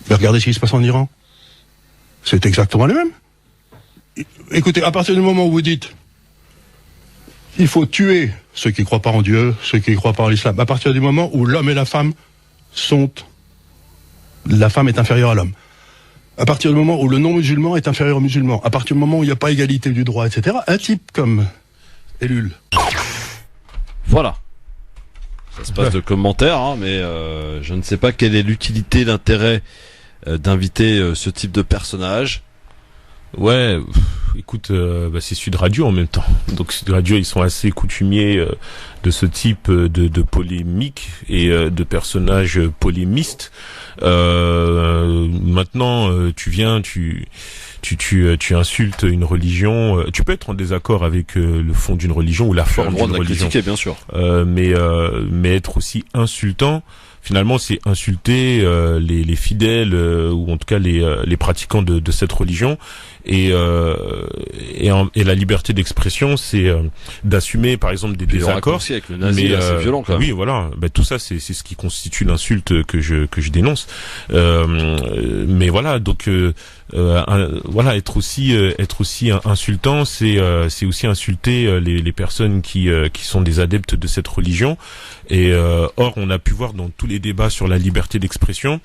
Mais regardez ce qui se passe en Iran. C'est exactement le même. Écoutez, à partir du moment où vous dites il faut tuer ceux qui ne croient pas en Dieu, ceux qui ne croient pas en l'islam, à partir du moment où l'homme et la femme la femme est inférieure à l'homme, à partir du moment où le non-musulman est inférieur au musulman, à partir du moment où il n'y a pas égalité du droit, etc., un type comme Ellul. Voilà. Ça se passe de commentaires, hein, mais je ne sais pas quelle est l'utilité, l'intérêt d'inviter ce type de personnage. Ouais, écoute, c'est Sud Radio en même temps. Donc Sud Radio, ils sont assez coutumiers de ce type de polémique et de personnages polémistes. Maintenant, tu viens, tu insultes une religion. Tu peux être en désaccord avec le fond d'une religion ou la forme d'une religion. Critiquer, bien sûr. Mais être aussi insultant, finalement, c'est insulter les fidèles ou en tout cas les pratiquants de cette religion. Et la liberté d'expression, c'est d'assumer par exemple des désaccords. Avec le nazi, là, c'est violent, quand même. Oui, voilà. Tout ça, c'est ce qui constitue l'insulte que je dénonce. Mais voilà, donc voilà, être aussi insultant, c'est aussi insulter les personnes qui sont des adeptes de cette religion. Et or, on a pu voir dans tous les débats sur la liberté d'expression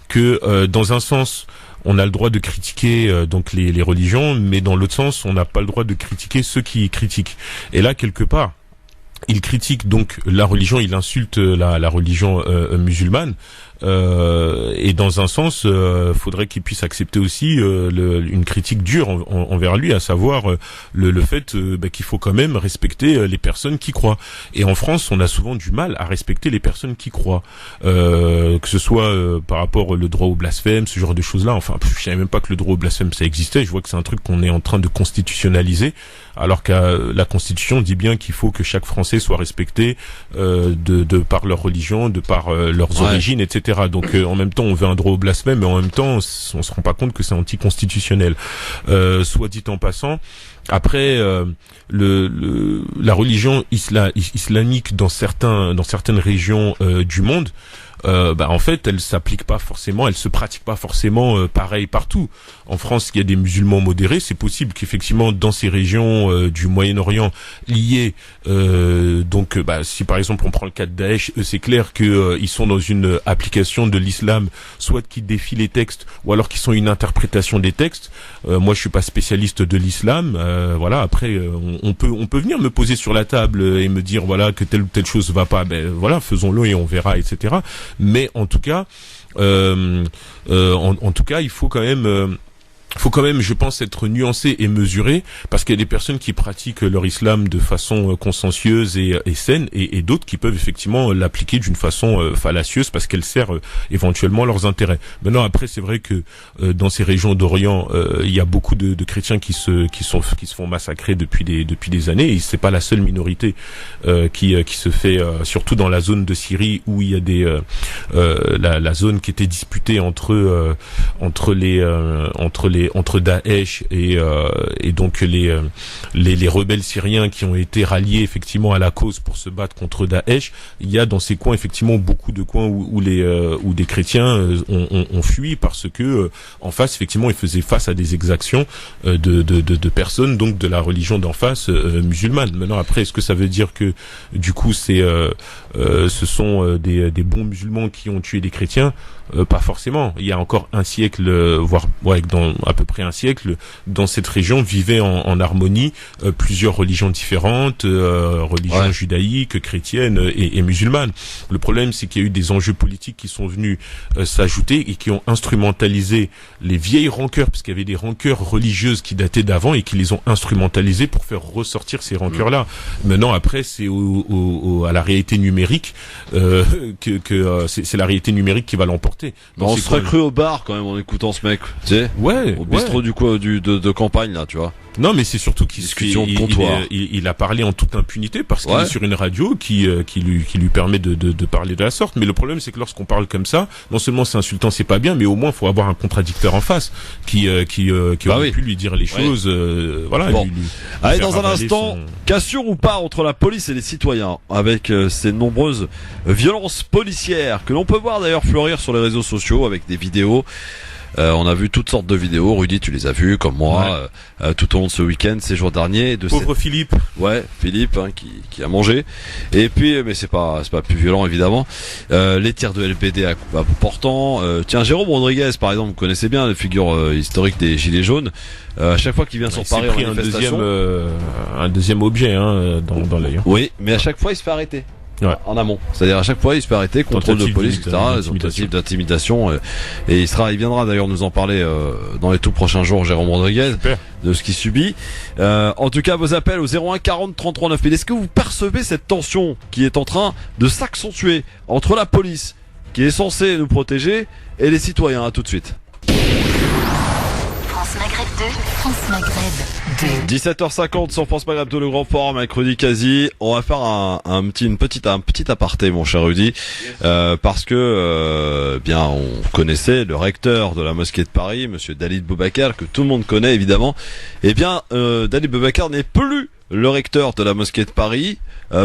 que dans un sens, on a le droit de critiquer donc les religions, mais dans l'autre sens, on n'a pas le droit de critiquer ceux qui critiquent. Et là, quelque part, il critique donc la religion, il insulte la religion musulmane, Et dans un sens, faudrait qu'il puisse accepter aussi une critique dure envers lui, à savoir le fait qu'il faut quand même respecter les personnes qui croient. Et en France, on a souvent du mal à respecter les personnes qui croient, que ce soit par rapport au droit au blasphème, ce genre de choses-là. Enfin, je savais même pas que le droit au blasphème ça existait. Je vois que c'est un truc qu'on est en train de constitutionnaliser, alors que la Constitution dit bien qu'il faut que chaque Français soit respecté de par leur religion, de par leurs origines, etc. Donc en même temps, on veut un droit au blasphème, mais en même temps, on se rend pas compte que c'est anticonstitutionnel. Soit dit en passant. Après, la religion islamique dans certaines régions du monde, en fait, elle s'applique pas forcément, elle se pratique pas forcément pareil partout. En France, il y a des musulmans modérés, c'est possible qu'effectivement dans ces régions du Moyen-Orient liées, si par exemple on prend le cas de Daesh, c'est clair que ils sont dans une application de l'islam, soit qui défie les textes, ou alors qui sont une interprétation des textes. Moi, je suis pas spécialiste de l'islam, voilà. Après, on peut venir me poser sur la table et me dire voilà que telle ou telle chose va pas. Ben voilà, faisons-le et on verra, etc. Mais en tout cas, il faut quand même, je pense, être nuancé et mesuré, parce qu'il y a des personnes qui pratiquent leur islam de façon consciencieuse et saine, et d'autres qui peuvent effectivement l'appliquer d'une façon fallacieuse parce qu'elle sert éventuellement leurs intérêts. Maintenant, après, c'est vrai que dans ces régions d'Orient, il y a beaucoup de chrétiens qui se font massacrer depuis des années, et c'est pas la seule minorité qui se fait, surtout dans la zone de Syrie où il y a la zone qui était disputée entre Daesh et donc les rebelles syriens qui ont été ralliés effectivement à la cause pour se battre contre Daesh. Il y a dans ces coins effectivement beaucoup de coins où des chrétiens ont fui parce que en face effectivement ils faisaient face à des exactions de personnes donc de la religion d'en face musulmane. Maintenant après, est-ce que ça veut dire que du coup ce sont des bons musulmans qui ont tué des chrétiens? Pas forcément. Il y a encore un siècle, voire dans à peu près un siècle, dans cette région vivaient en harmonie plusieurs religions différentes, religions judaïques, chrétiennes et musulmanes. Le problème, c'est qu'il y a eu des enjeux politiques qui sont venus s'ajouter et qui ont instrumentalisé les vieilles rancœurs, parce qu'il y avait des rancœurs religieuses qui dataient d'avant et qui les ont instrumentalisées pour faire ressortir ces rancœurs-là. Maintenant, après, c'est à la réalité numérique c'est la réalité numérique qui va l'emporter. On serait cru au bar quand même en écoutant ce mec, tu sais. Au bistrot de campagne là, tu vois. Non, mais c'est surtout qu'il a parlé en toute impunité parce qu'il est sur une radio qui lui permet de parler de la sorte. Mais le problème, c'est que lorsqu'on parle comme ça, non seulement c'est insultant, c'est pas bien, mais au moins faut avoir un contradicteur en face qui aurait pu lui dire les choses. Allez, dans un instant, cassure ou pas entre la police et les citoyens, avec ces nombreuses violences policières que l'on peut voir d'ailleurs fleurir sur les réseaux sociaux avec des vidéos. On a vu toutes sortes de vidéos. Rudy, tu les as vues comme moi tout au long de ce week-end, ces jours derniers. Pauvre Philippe. Ouais, Philippe qui a mangé. Et puis, mais c'est pas plus violent évidemment. Les tirs de LBD à bout portant. Tiens, Jérôme Rodriguez, par exemple, vous connaissez bien la figure historique des Gilets jaunes. À chaque fois qu'il vient sur Paris en manifestation, un deuxième objet dans l'œil. Oui, mais à chaque fois il se fait arrêter. En amont, c'est-à-dire à chaque fois il se fait arrêter, contrôle de police, etc., tentative d'intimidation, et il viendra d'ailleurs nous en parler dans les tout prochains jours, Jérôme Rodriguez. Super. De ce qu'il subit. En tout cas, vos appels au 01 40 33 9000. Est-ce que vous percevez cette tension qui est en train de s'accentuer entre la police, qui est censée nous protéger, et les citoyens? À tout de suite. France Maghreb 2, France Maghreb 2. 17h50 sur France Maghreb 2, le grand forum avec Rudy Kazi. On va faire un petit aparté, mon cher Rudy, parce que on connaissait le recteur de la mosquée de Paris, monsieur Dalil Boubacar, que tout le monde connaît évidemment. Dalil Boubacar n'est plus le recteur de la mosquée de Paris.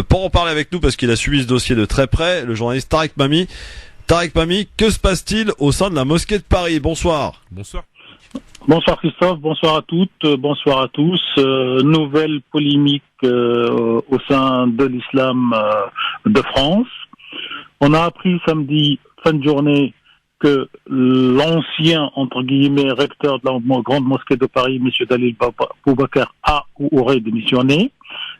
Pour en parler avec nous, parce qu'il a suivi ce dossier de très près, le journaliste Tarek Mami. Tarek Mami, que se passe-t-il au sein de la mosquée de Paris? Bonsoir. Bonsoir. Bonsoir Christophe, bonsoir à toutes, bonsoir à tous. Nouvelle polémique au sein de l'islam de France. On a appris samedi, fin de journée, que l'ancien, entre guillemets, recteur de la grande mosquée de Paris, M. Dalil Boubacar, a ou aurait démissionné,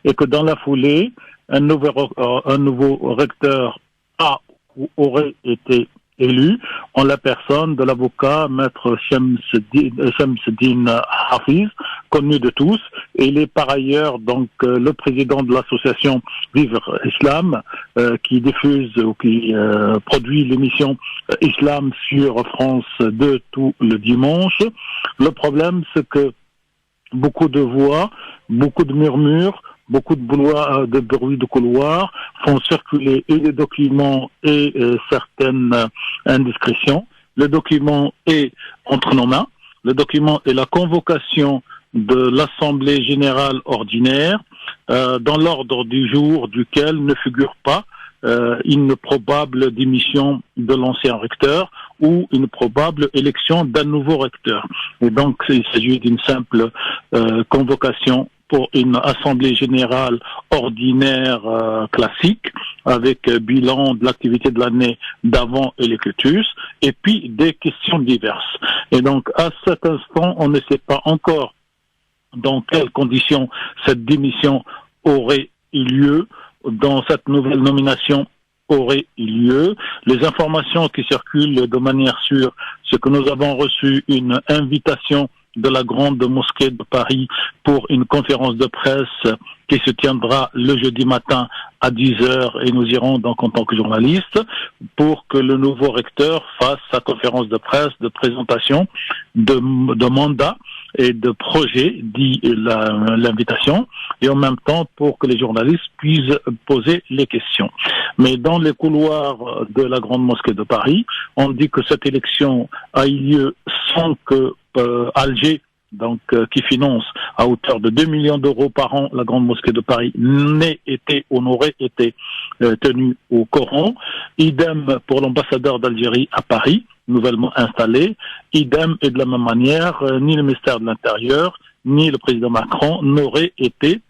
et que dans la foulée, un nouveau recteur a ou aurait été élu en la personne de l'avocat maître Shamsuddin Hafiz, connu de tous, et il est par ailleurs donc le président de l'association Vivre Islam, qui diffuse ou qui produit l'émission Islam sur France 2 tout le dimanche. Le problème, c'est que beaucoup de voix, beaucoup de murmures, beaucoup de bruit de couloir font circuler et les documents et certaines indiscrétions. Le document est entre nos mains. Le document est la convocation de l'Assemblée générale ordinaire, dans l'ordre du jour duquel ne figure pas une probable démission de l'ancien recteur ou une probable élection d'un nouveau recteur. Et donc, il s'agit d'une simple convocation pour une assemblée générale ordinaire classique, avec bilan de l'activité de l'année d'avant et les quitus, et puis des questions diverses. Et donc, à cet instant, on ne sait pas encore dans quelles conditions cette démission aurait eu lieu, dans cette nouvelle nomination aurait eu lieu. Les informations qui circulent de manière sûre, c'est que nous avons reçu une invitation de la grande mosquée de Paris pour une conférence de presse qui se tiendra le jeudi matin à 10h, et nous irons donc en tant que journalistes pour que le nouveau recteur fasse sa conférence de presse de présentation de mandat et de projet, dit l'invitation, et en même temps pour que les journalistes puissent poser les questions. Mais dans les couloirs de la grande mosquée de Paris, on dit que cette élection a eu lieu sans que Alger, donc qui finance à hauteur de 2 millions d'euros par an la grande mosquée de Paris, n'ait été ou n'aurait été tenu au Coran. Idem pour l'ambassadeur d'Algérie à Paris, nouvellement installé. Idem, et de la même manière, ni le ministère de l'Intérieur, ni le président Macron n'auraient été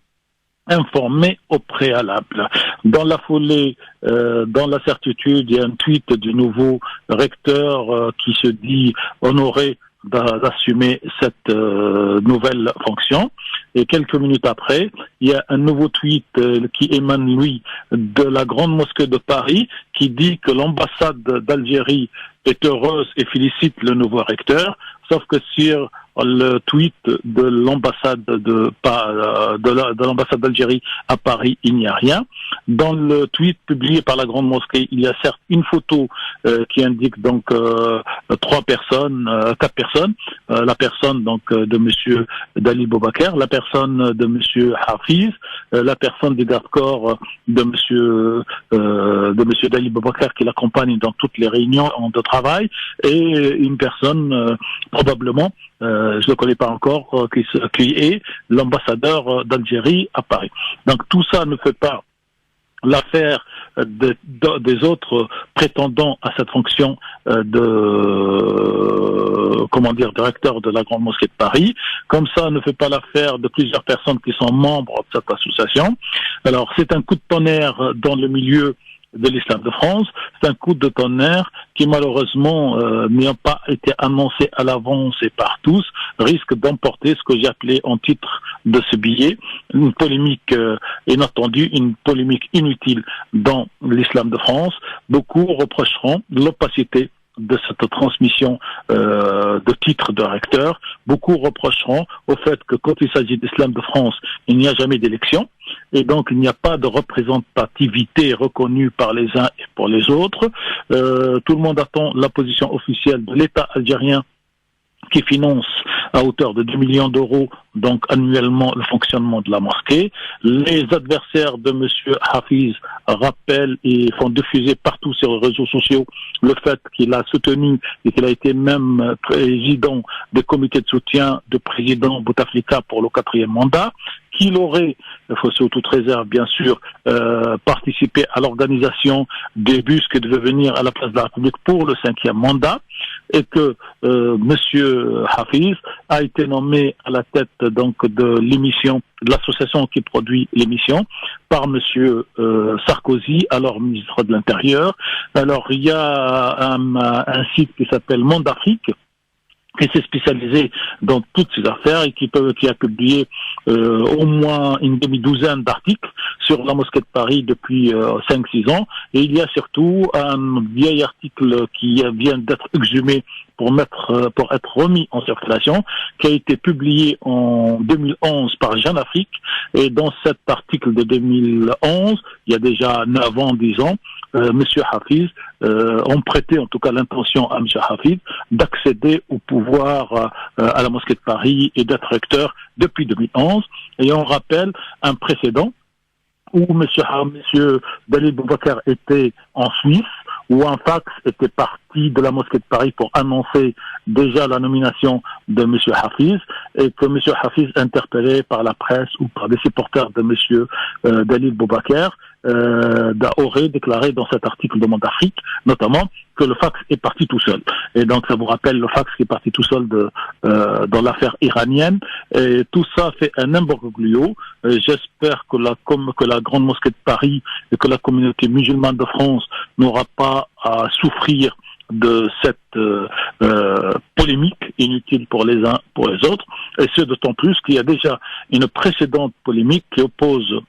informés au préalable. Dans la foulée, dans la certitude, il y a un tweet du nouveau recteur qui se dit honoré d'assumer cette nouvelle fonction. Et quelques minutes après, il y a un nouveau tweet qui émane, lui, de la grande mosquée de Paris, qui dit que l'ambassade d'Algérie est heureuse et félicite le nouveau recteur, sauf que sur le tweet de l'ambassade de l'ambassade d'Algérie à Paris, il n'y a rien. Dans le tweet publié par la grande mosquée, il y a certes une photo qui indique donc quatre personnes, la personne donc de monsieur Dali Boubacar, la personne de monsieur Hafiz, la personne du garde-corps de monsieur Dali Boubacar qui l'accompagne dans toutes les réunions de travail, et une personne probablement je ne connais pas encore, qui est l'ambassadeur d'Algérie à Paris. Donc tout ça ne fait pas l'affaire des autres prétendants à cette fonction directeur de la Grande Mosquée de Paris. Comme ça ne fait pas l'affaire de plusieurs personnes qui sont membres de cette association. Alors c'est un coup de tonnerre dans le milieu de l'islam de France. C'est un coup de tonnerre qui malheureusement n'ayant pas été annoncé à l'avance et par tous, risque d'emporter ce que j'ai appelé en titre de ce billet une polémique inattendue, une polémique inutile dans l'islam de France. Beaucoup reprocheront l'opacité de cette transmission de titre de recteur. Beaucoup reprocheront au fait que quand il s'agit d'islam de France, il n'y a jamais d'élection, et donc il n'y a pas de représentativité reconnue par les uns et pour les autres. Tout le monde attend la position officielle de l'État algérien qui finance à hauteur de 2 millions d'euros, donc annuellement, le fonctionnement de la mosquée. Les adversaires de monsieur Hafiz rappellent et font diffuser partout sur les réseaux sociaux le fait qu'il a soutenu et qu'il a été même président des comités de soutien de président Bouteflika pour le 4e mandat, qu'il aurait, il faut sous toute réserve bien sûr, participé à l'organisation des bus qui devaient venir à la place de la République pour le 5e mandat, et que monsieur Hafiz a été nommé à la tête donc de l'émission, de l'association qui produit l'émission, par monsieur Sarkozy, alors ministre de l'Intérieur. Alors il y a un site qui s'appelle Monde Afrique qui s'est spécialisé dans toutes ces affaires et qui a publié au moins une demi-douzaine d'articles sur la mosquée de Paris depuis 5-6 ans. Et il y a surtout un vieil article qui vient d'être exhumé pour être remis en circulation, qui a été publié en 2011 par Jeune Afrique. Et dans cet article de 2011, il y a déjà 9 ans, 10 ans, Monsieur Hafiz ont prêté en tout cas l'intention à Monsieur Hafiz d'accéder au pouvoir à la mosquée de Paris et d'être recteur depuis 2011. Et on rappelle un précédent où Monsieur Dalil Boubacar était en Suisse, où un fax était parti de la mosquée de Paris pour annoncer déjà la nomination de M. Hafiz, et que M. Hafiz, interpellé par la presse ou par des supporters de M. Dalil Boubacar, aurait déclaré dans cet article de Monde Afrique, notamment, que le fax est parti tout seul. Et donc ça vous rappelle le fax qui est parti tout seul dans l'affaire iranienne. Et tout ça fait un imbroglio. J'espère que la grande mosquée de Paris et que la communauté musulmane de France n'aura pas à souffrir de cette polémique inutile pour les uns pour les autres. Et ce d'autant plus qu'il y a déjà une précédente polémique qui oppose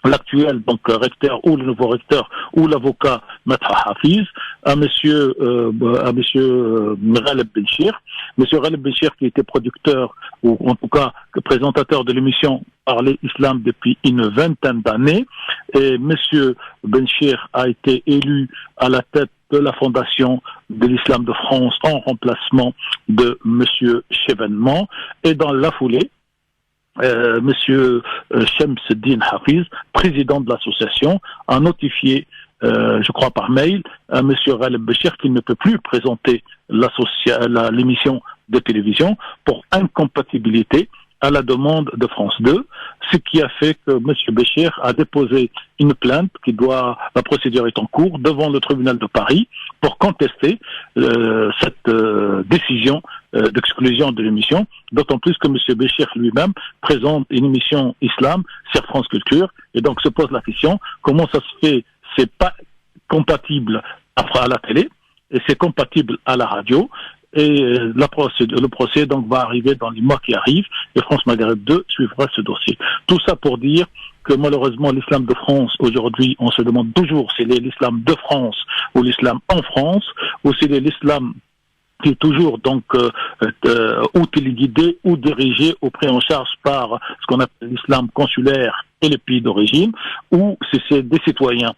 l'actuel donc recteur ou le nouveau recteur ou l'avocat Maître Hafiz à monsieur Ghaleb Benchir. Monsieur Ghaleb Benchir qui était producteur ou en tout cas présentateur de l'émission Parler Islam depuis une vingtaine d'années, et monsieur Benchir a été élu à la tête de la fondation de l'Islam de France en remplacement de monsieur Chevènement, et dans la foulée Monsieur Shamsuddin Hafiz, président de l'association, a notifié, je crois par mail, à Monsieur Ghaleb Benchir qu'il ne peut plus présenter l'émission de télévision pour incompatibilité à la demande de France 2, ce qui a fait que M. Béchir a déposé une plainte la procédure est en cours devant le tribunal de Paris pour contester cette décision d'exclusion de l'émission, d'autant plus que M. Béchir lui-même présente une émission Islam sur France Culture, et donc se pose la question, comment ça se fait, c'est pas compatible à la télé, et c'est compatible à la radio. Et le procès donc va arriver dans les mois qui arrivent, et France Maghreb 2 suivra ce dossier. Tout ça pour dire que malheureusement l'islam de France, aujourd'hui, on se demande toujours si c'est l'islam de France ou l'islam en France, ou si c'est l'islam qui est toujours donc ou téléguidé ou dirigé ou pris en charge par ce qu'on appelle l'islam consulaire et les pays d'origine, ou si c'est des citoyens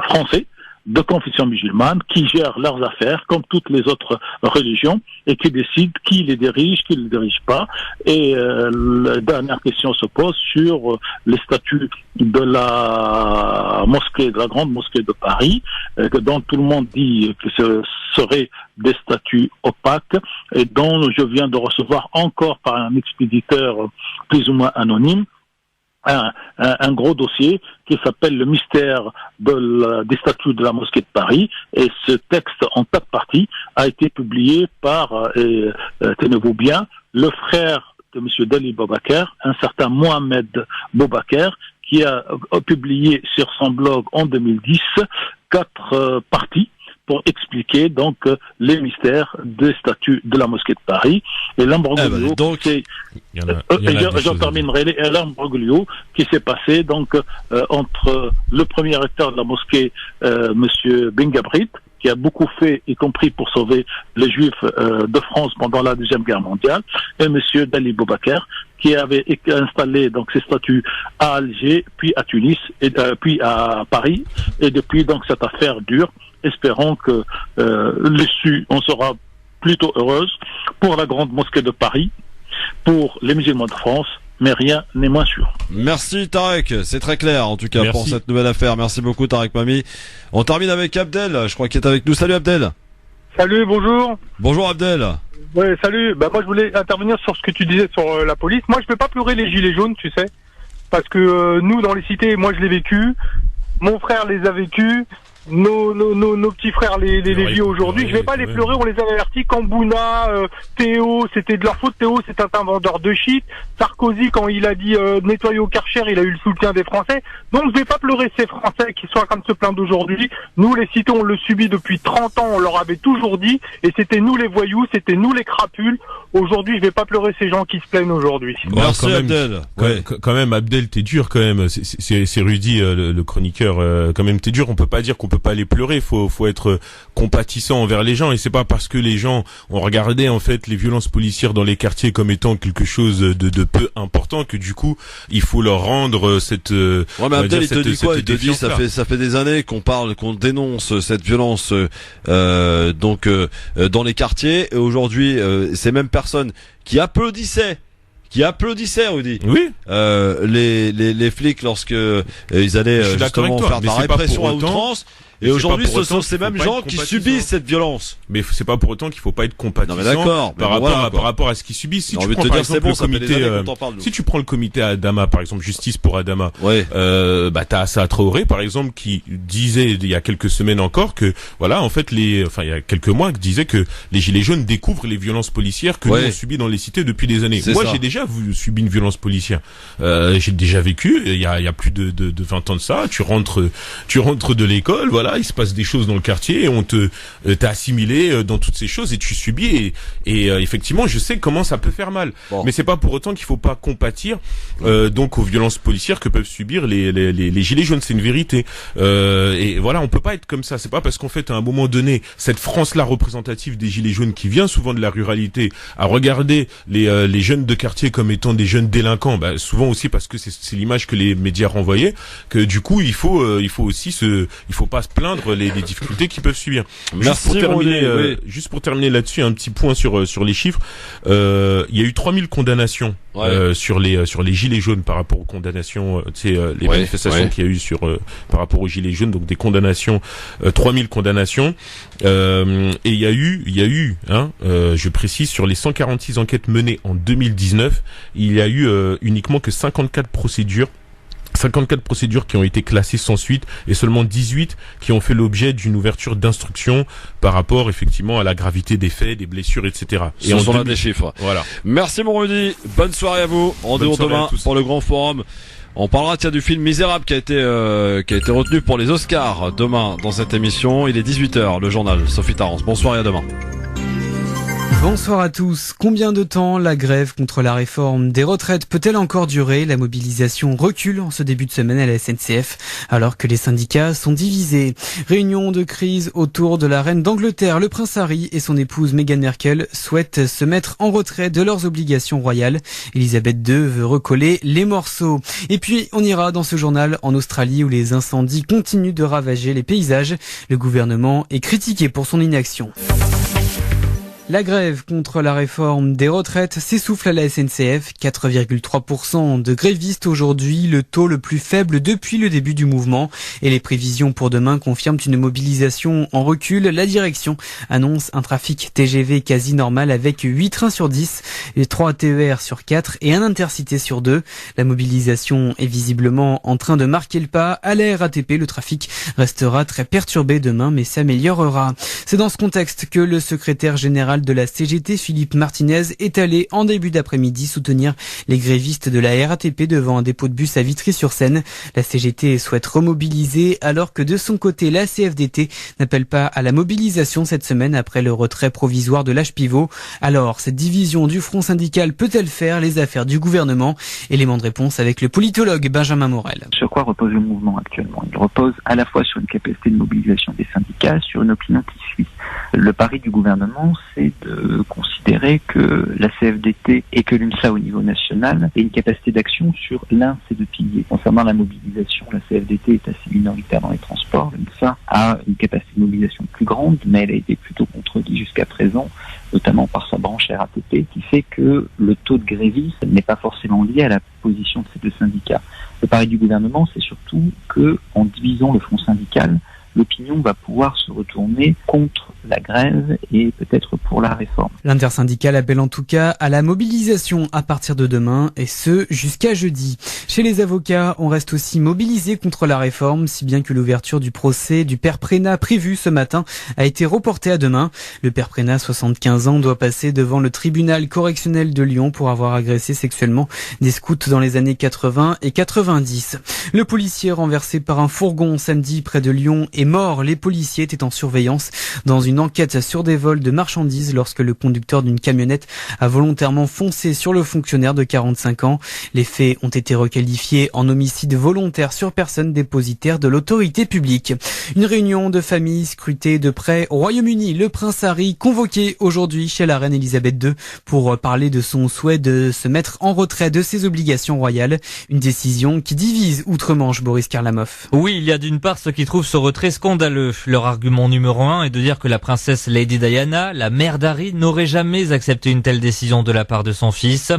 français de confession musulmane qui gèrent leurs affaires comme toutes les autres religions et qui décident qui les dirige, qui ne les dirige pas. Et la dernière question se pose sur les statuts de la mosquée, de la grande mosquée de Paris, dont tout le monde dit que ce seraient des statuts opaques et dont je viens de recevoir encore par un expéditeur plus ou moins anonyme un gros dossier qui s'appelle le mystère des statuts de la mosquée de Paris, et ce texte en 4 parties a été publié par, tenez-vous bien, le frère de M. Dalil Boubacar, un certain Mohamed Boubacar, qui a publié sur son blog en 2010 4 parties pour expliquer donc les mystères des statuts de la mosquée de Paris. Et l'imbroglio, j'en terminerai, l'imbroglio qui s'est passé donc entre le premier recteur de la mosquée, Monsieur Ben Gabrit, qui a beaucoup fait, y compris pour sauver les Juifs de France pendant la Deuxième Guerre mondiale, et Monsieur Dalil Boubacar, qui avait installé donc ses statuts à Alger, puis à Tunis, et puis à Paris, et depuis donc cette affaire dure. Espérons que l'issue en sera plutôt heureuse pour la grande mosquée de Paris, pour les musulmans de France, mais rien n'est moins sûr. Merci Tarek, c'est très clair en tout cas pour cette nouvelle affaire. Merci beaucoup Tarek Mami. On termine avec Abdel, je crois qu'il est avec nous. Salut Abdel. Salut, bonjour. Bonjour Abdel. Ouais, salut. Moi je voulais intervenir sur ce que tu disais sur la police. Moi je peux pas pleurer les gilets jaunes, tu sais, parce que nous dans les cités, moi je l'ai vécu, mon frère les a vécus. nos petits frères les vieux aujourd'hui, je vais pas les pleurer, on les a avertis. Kambouna, Théo, c'était de leur faute. Théo, c'est un vendeur de shit. Sarkozy, quand il a dit nettoyer au Karcher, il a eu le soutien des Français. Donc je vais pas pleurer ces Français qui sont en train de se plaindre aujourd'hui. Nous, les citons, on le subit depuis 30 ans, on leur avait toujours dit, et c'était nous les voyous, c'était nous les crapules. Aujourd'hui, je vais pas pleurer ces gens qui se plaignent aujourd'hui. Merci Abdel. Quand même, Abdel, t'es dur quand même. C'est Rudy, le chroniqueur. Quand même, t'es dur. On peut pas dire qu'on peut pas les pleurer. Faut être compatissant envers les gens. Et c'est pas parce que les gens ont regardé en fait les violences policières dans les quartiers comme étant quelque chose de peu important que du coup il faut leur rendre cette. Ouais, mais Abdel, il te dit quoi? Il te dit ça fait des années qu'on dénonce cette violence dans les quartiers. Et aujourd'hui, ces mêmes personnes qui applaudissaient, Rudy. Oui. Les flics lorsque ils allaient justement faire de la répression à outrance. Et aujourd'hui, ce sont ces mêmes gens qui subissent cette violence. Mais c'est pas pour autant qu'il faut pas être compatissant. Non mais d'accord. Par rapport à ce qu'ils subissent. Si tu prends par exemple le comité, si tu prends le comité Adama, par exemple, Justice pour Adama, t'as Assa Traoré, par exemple, qui disait il y a quelques semaines encore que, voilà, en fait, il y a quelques mois, qui disait que les gilets jaunes découvrent les violences policières que nous on subit dans les cités depuis des années. Moi, j'ai déjà subi une violence policière. J'ai déjà vécu, il y a plus de 20 ans de ça. Tu rentres de l'école, voilà. Il se passe des choses dans le quartier et on t'as assimilé dans toutes ces choses et tu subis et effectivement je sais comment ça peut faire mal. Mais c'est pas pour autant qu'il faut pas compatir donc aux violences policières que peuvent subir les gilets jaunes, c'est une vérité. Et voilà, on peut pas être comme ça. C'est pas parce qu'en fait à un moment donné cette France-là représentative des gilets jaunes qui vient souvent de la ruralité à regarder les jeunes de quartier comme étant des jeunes délinquants, souvent aussi parce que c'est l'image que les médias renvoyaient, que du coup il faut pas se plaindre les difficultés qu'ils peuvent subir. Juste pour terminer là-dessus, un petit point sur les chiffres. Il y a eu 3000 condamnations sur les gilets jaunes par rapport aux condamnations, les manifestations qu'il y a eu par rapport aux gilets jaunes, donc des condamnations, 3000 condamnations. Et il y a eu, je précise, sur les 146 enquêtes menées en 2019, il y a eu uniquement que 54 procédures qui ont été classées sans suite et seulement 18 qui ont fait l'objet d'une ouverture d'instruction par rapport effectivement à la gravité des faits, des blessures, etc. Et on a des chiffres. Voilà. Merci mon Rudy. Bonne soirée à vous. Rendez-vous demain pour le grand forum. On parlera du film Misérable qui a été retenu pour les Oscars demain dans cette émission. Il est 18h, le journal. Sophie Tarrance. Bonsoir et à demain. Bonsoir à tous. Combien de temps la grève contre la réforme des retraites peut-elle encore durer? La mobilisation recule en ce début de semaine à la SNCF alors que les syndicats sont divisés. Réunion de crise autour de la reine d'Angleterre. Le prince Harry et son épouse Meghan Merkel souhaitent se mettre en retrait de leurs obligations royales. Elisabeth II veut recoller les morceaux. Et puis on ira dans ce journal en Australie où les incendies continuent de ravager les paysages. Le gouvernement est critiqué pour son inaction. La grève contre la réforme des retraites s'essouffle à la SNCF. 4,3% de grévistes aujourd'hui, le taux le plus faible depuis le début du mouvement. Et les prévisions pour demain confirment une mobilisation en recul. La direction annonce un trafic TGV quasi normal avec 8 trains sur 10, et 3 TER sur 4 et un Intercité sur 2. La mobilisation est visiblement en train de marquer le pas. À la RATP, le trafic restera très perturbé demain mais s'améliorera. C'est dans ce contexte que le secrétaire général de la CGT, Philippe Martinez, est allé en début d'après-midi soutenir les grévistes de la RATP devant un dépôt de bus à Vitry-sur-Seine. La CGT souhaite remobiliser alors que de son côté, la CFDT n'appelle pas à la mobilisation cette semaine après le retrait provisoire de l'âge pivot. Alors, cette division du front syndical peut-elle faire les affaires du gouvernement? Élément de réponse avec le politologue Benjamin Morel. Sur quoi repose le mouvement actuellement? Il repose à la fois sur une capacité de mobilisation des syndicats, sur une opinion qui suit. Le pari du gouvernement, c'est de considérer que la CFDT et que l'UNSA au niveau national aient une capacité d'action sur l'un de ces deux piliers. Concernant la mobilisation, la CFDT est assez minoritaire dans les transports. L'UNSA a une capacité de mobilisation plus grande, mais elle a été plutôt contredite jusqu'à présent, notamment par sa branche RATP, qui fait que le taux de grévisme n'est pas forcément lié à la position de ces deux syndicats. Le pari du gouvernement, c'est surtout que, en divisant le front syndical, l'opinion va pouvoir se retourner contre la grève et peut-être pour la réforme. L'intersyndicale appelle en tout cas à la mobilisation à partir de demain et ce jusqu'à jeudi. Chez les avocats, on reste aussi mobilisé contre la réforme, si bien que l'ouverture du procès du père Prénat prévu ce matin a été reportée à demain. Le père Prénat, 75 ans, doit passer devant le tribunal correctionnel de Lyon pour avoir agressé sexuellement des scouts dans les années 80 et 90. Le policier renversé par un fourgon samedi près de Lyon est mort. Les policiers étaient en surveillance dans une enquête sur des vols de marchandises lorsque le conducteur d'une camionnette a volontairement foncé sur le fonctionnaire de 45 ans. Les faits ont été requalifiés en homicide volontaire sur personne dépositaire de l'autorité publique. Une réunion de famille scrutée de près au Royaume-Uni. Le prince Harry convoqué aujourd'hui chez la reine Elisabeth II pour parler de son souhait de se mettre en retrait de ses obligations royales. Une décision qui divise outre-Manche, Boris Karlamov. Oui, il y a d'une part ceux qui trouvent ce retrait scandaleux. Leur argument numéro 1 est de dire que la princesse Lady Diana, la mère d'Harry, n'aurait jamais accepté une telle décision de la part de son fils.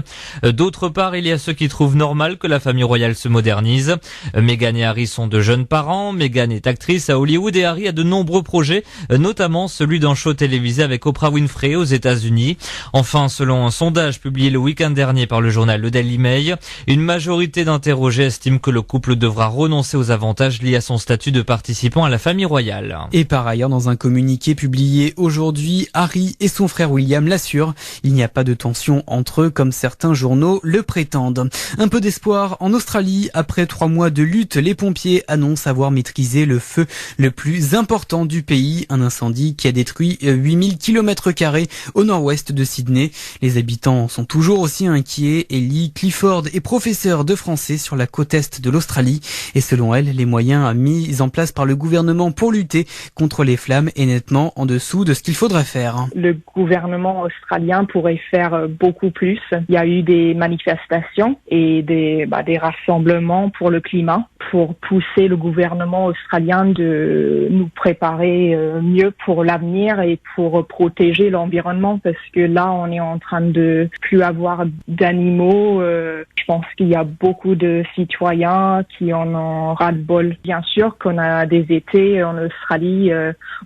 D'autre part, il y a ceux qui trouvent normal que la famille royale se modernise. Meghan et Harry sont de jeunes parents. Meghan est actrice à Hollywood et Harry a de nombreux projets, notamment celui d'un show télévisé avec Oprah Winfrey aux États-Unis. Enfin, selon un sondage publié le week-end dernier par le journal Le Daily Mail, une majorité d'interrogés estime que le couple devra renoncer aux avantages liés à son statut de participant à la famille royale. Et par ailleurs, dans un communiqué publié aujourd'hui, Harry et son frère William l'assurent. Il n'y a pas de tension entre eux comme certains journaux le prétendent. Un peu d'espoir en Australie. Après 3 mois de lutte, les pompiers annoncent avoir maîtrisé le feu le plus important du pays. Un incendie qui a détruit 8000 km² au nord-ouest de Sydney. Les habitants sont toujours aussi inquiets. Ellie Clifford est professeure de français sur la côte est de l'Australie. Et selon elle, les moyens mis en place par le gouvernement pour lutter contre les flammes est nettement en dessous de ce qu'il faudrait faire. Le gouvernement australien pourrait faire beaucoup plus. Il y a eu des manifestations et des rassemblements pour le climat, pour pousser le gouvernement australien de nous préparer mieux pour l'avenir et pour protéger l'environnement, parce que là, on est en train de plus avoir d'animaux. Je pense qu'il y a beaucoup de citoyens qui en ont ras-le-bol. Bien sûr qu'on a des étés en Australie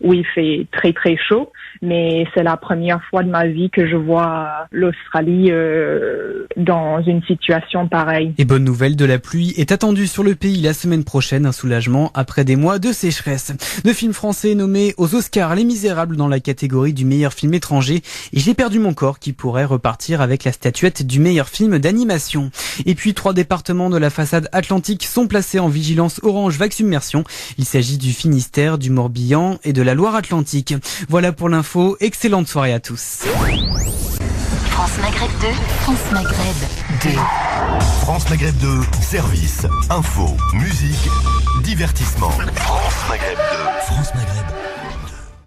où il fait très très chaud, mais c'est la première fois de ma vie que je vois l'Australie dans une situation pareille. Et bonne nouvelle, de la pluie est attendue sur le pays la semaine prochaine, un soulagement après des mois de sécheresse. 2 films français nommés aux Oscars, Les Misérables dans la catégorie du meilleur film étranger et J'ai perdu mon corps qui pourrait repartir avec la statuette du meilleur film d'animation. Et puis 3 départements de la façade atlantique sont placés en vigilance orange vague submersion. Il s'agit du Finistère, du Morbihan et de la Loire-Atlantique. Voilà pour l'info, excellente soirée à tous. France Maghreb 2, France Maghreb 2. France Maghreb 2, service, info, musique, divertissement. France Maghreb 2. France Maghreb.